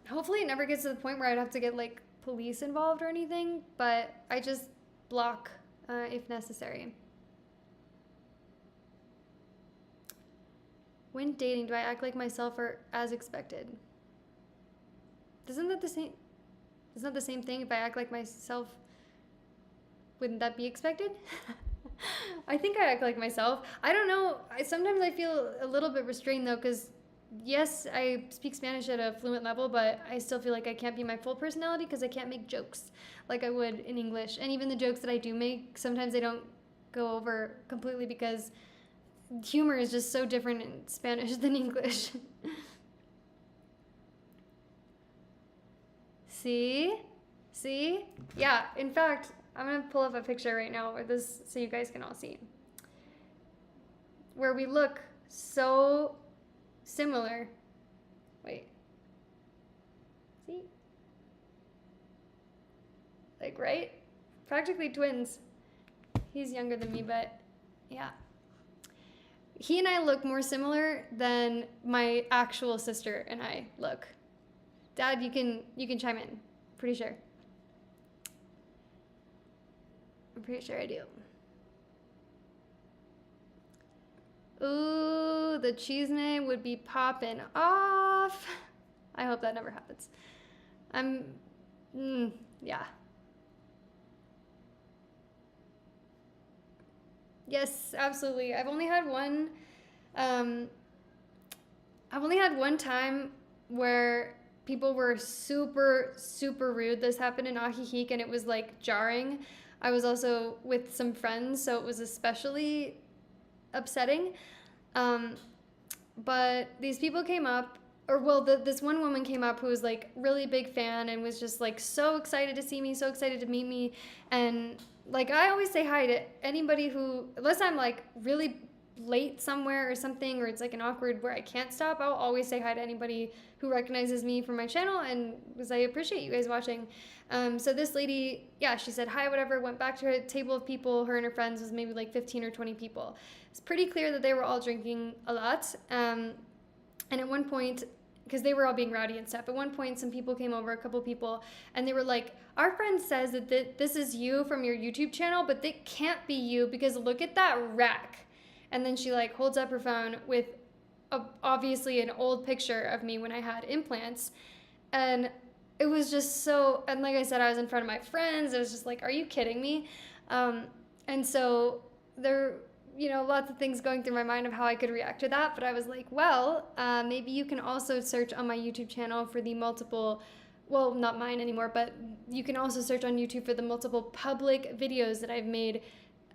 hopefully it never gets to the point where I'd have to get like police involved or anything, but I just block if necessary. When dating, do I act like myself or as expected? Isn't that the same thing? If I act like myself, wouldn't that be expected? I think I act like myself. I don't know. Sometimes I feel a little bit restrained though, because yes, I speak Spanish at a fluent level, but I still feel like I can't be my full personality because I can't make jokes like I would in English. And even the jokes that I do make, sometimes they don't go over completely because humor is just so different in Spanish than English. See? Yeah, in fact, I'm gonna pull up a picture right now with this so you guys can all see. Where we look so similar. Wait. See? Like, right? Practically twins. He's younger than me, but yeah. He and I look more similar than my actual sister and I look. Dad, you can chime in. Pretty sure. I'm pretty sure I do. Ooh, the cheesemate would be popping off. I hope that never happens. I'm Yeah. Yes, absolutely. Um, I've only had one time where people were super, super rude. This happened in Ahihik and it was like jarring. I was also with some friends, so it was especially upsetting. Um, but these people came up, or well, this one woman came up who was like really big fan and was just like so excited to see me, so excited to meet me, and like I always say hi to anybody who, unless I'm like really late somewhere or something, or it's like an awkward where I can't stop, I'll always say hi to anybody who recognizes me from my channel and because I appreciate you guys watching. So this lady, yeah, she said hi, whatever, went back to her table of people, her and her friends was maybe like 15 or 20 people. It's pretty clear that they were all drinking a lot. And at one point, because they were all being rowdy and stuff, at one point some people came over, a couple people, and they were like, our friend says that this is you from your YouTube channel, but it can't be you because look at that rack. And then she like holds up her phone with obviously an old picture of me when I had implants. And it was just so, and like I said, I was in front of my friends. It was just like, are you kidding me? And so there, lots of things going through my mind of how I could react to that. But I was like, well, maybe you can also search on my YouTube channel for the multiple, well, not mine anymore, but you can also search on YouTube for the multiple public videos that I've made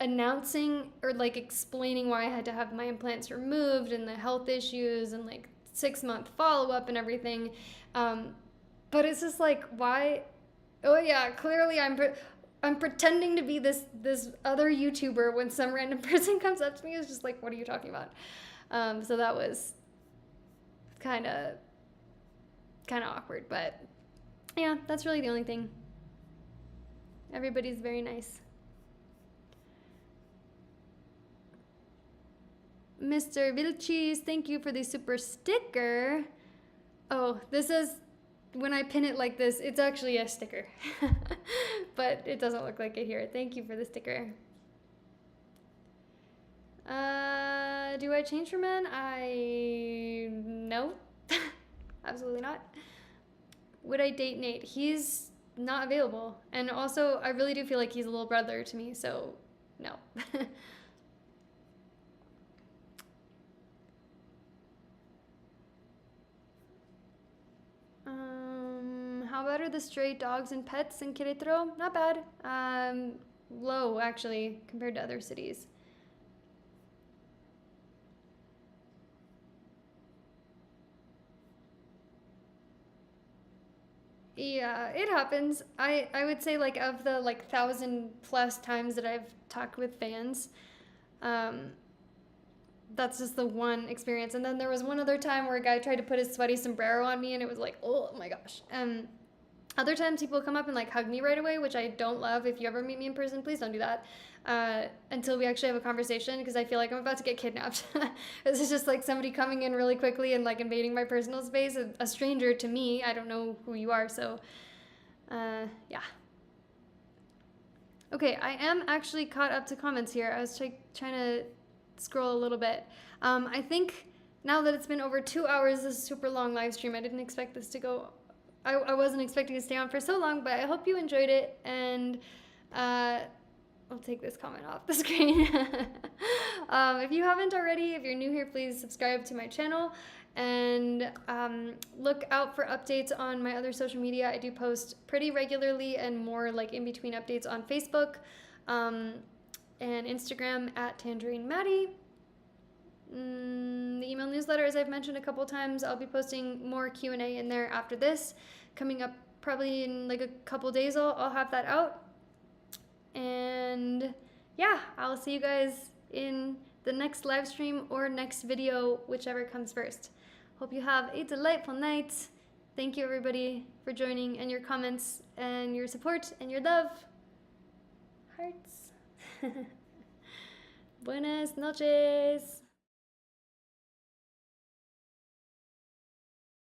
announcing or like explaining why I had to have my implants removed and the health issues and like 6-month follow-up and everything. But it's just like, why? Oh yeah, clearly I'm pretending to be this other YouTuber when some random person comes up to me. It's just like, what are you talking about? So that was kind of awkward, but yeah, that's really the only thing. Everybody's very nice. Mr. Vilchis, thank you for the super sticker. Oh, this is, when I pin it like this, it's actually a sticker. But it doesn't look like it here. Thank you for the sticker. Do I change for men? No. Absolutely not. Would I date Nate? He's not available. And also, I really do feel like he's a little brother to me, so no. How about are the stray dogs and pets in Querétaro? Not bad. Low, actually, compared to other cities. Yeah, it happens. I would say like of the like 1,000+ times that I've talked with fans, that's just the one experience. And then there was one other time where a guy tried to put his sweaty sombrero on me and it was like, oh my gosh. Other times people come up and like hug me right away, which I don't love. If you ever meet me in person, please don't do that until we actually have a conversation, because I feel like I'm about to get kidnapped. This is just like somebody coming in really quickly and like invading my personal space, a stranger to me. I don't know who you are, so yeah. Okay, I am actually caught up to comments here. I was trying to scroll a little bit. I think now that it's been over 2 hours, this is a super long live stream. I didn't expect this to go, I wasn't expecting to stay on for so long, but I hope you enjoyed it, and I'll take this comment off the screen. If you haven't already, if you're new here, please subscribe to my channel, and look out for updates on my other social media. I do post pretty regularly and more like in between updates on Facebook and Instagram at Tangerine Maddie. The email newsletter, as I've mentioned a couple times, I'll be posting more Q&A in there after this. Coming up probably in like a couple days, I'll have that out. And yeah, I'll see you guys in the next live stream or next video, whichever comes first. Hope you have a delightful night. Thank you everybody for joining, and your comments and your support and your love. Hearts. Buenas noches.